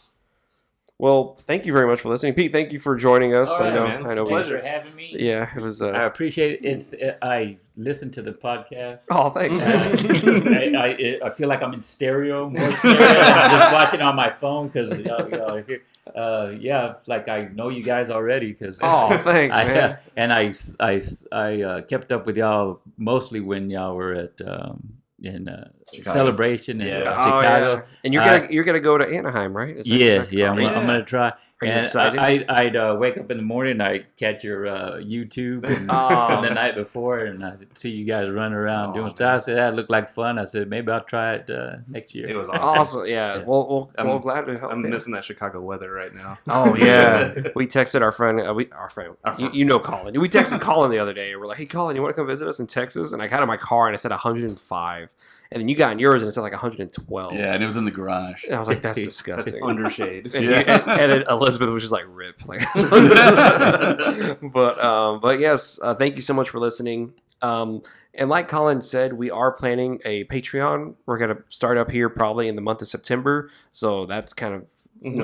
Well, thank you very much for listening, Pete. Thank you for joining us. All right, man. I know. Thanks for having me. Yeah, it was. I appreciate it. I listened to the podcast. Oh, thanks, man. I feel like I'm in stereo, more stereo. I'm just watching on my phone because here. Like I know you guys already because. Oh, thanks, man. And I kept up with y'all mostly when y'all were at in Celebration in Chicago. Yeah. And you're gonna go to Anaheim, right? I'm gonna try. Are you excited? I'd wake up in the morning, I'd catch your YouTube from the night before, and I'd see you guys running around doing stuff. I said, that looked like fun. I said, maybe I'll try it next year. It was awesome. Yeah. Well, I'm glad to help. I'm missing that Chicago weather right now. Oh, yeah. We texted our friend, you know Colin. We texted Colin the other day, and we're like, hey, Colin, you want to come visit us in Texas? And I got in my car, and I said 105. And then you got in yours, and it said like 112. Yeah, and it was in the garage. And I was like, that's disgusting. That's under shade. And then Elizabeth was just like, rip. But yes, thank you so much for listening. And like Colin said, we are planning a Patreon. We're going to start up here probably in the month of September. So that's kind of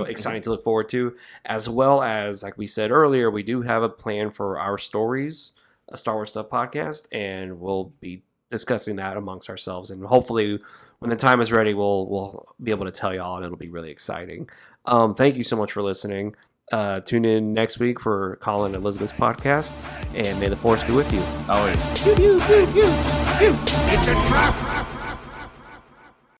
exciting to look forward to. As well as, like we said earlier, we do have a plan for our stories, a Star Wars Stuff podcast, and we'll be discussing that amongst ourselves, and hopefully when the time is ready we'll be able to tell y'all, and it'll be really exciting. Thank you so much for listening. Tune in next week for Colin and Elizabeth's podcast, and may the force be with you. Always. It's a trap!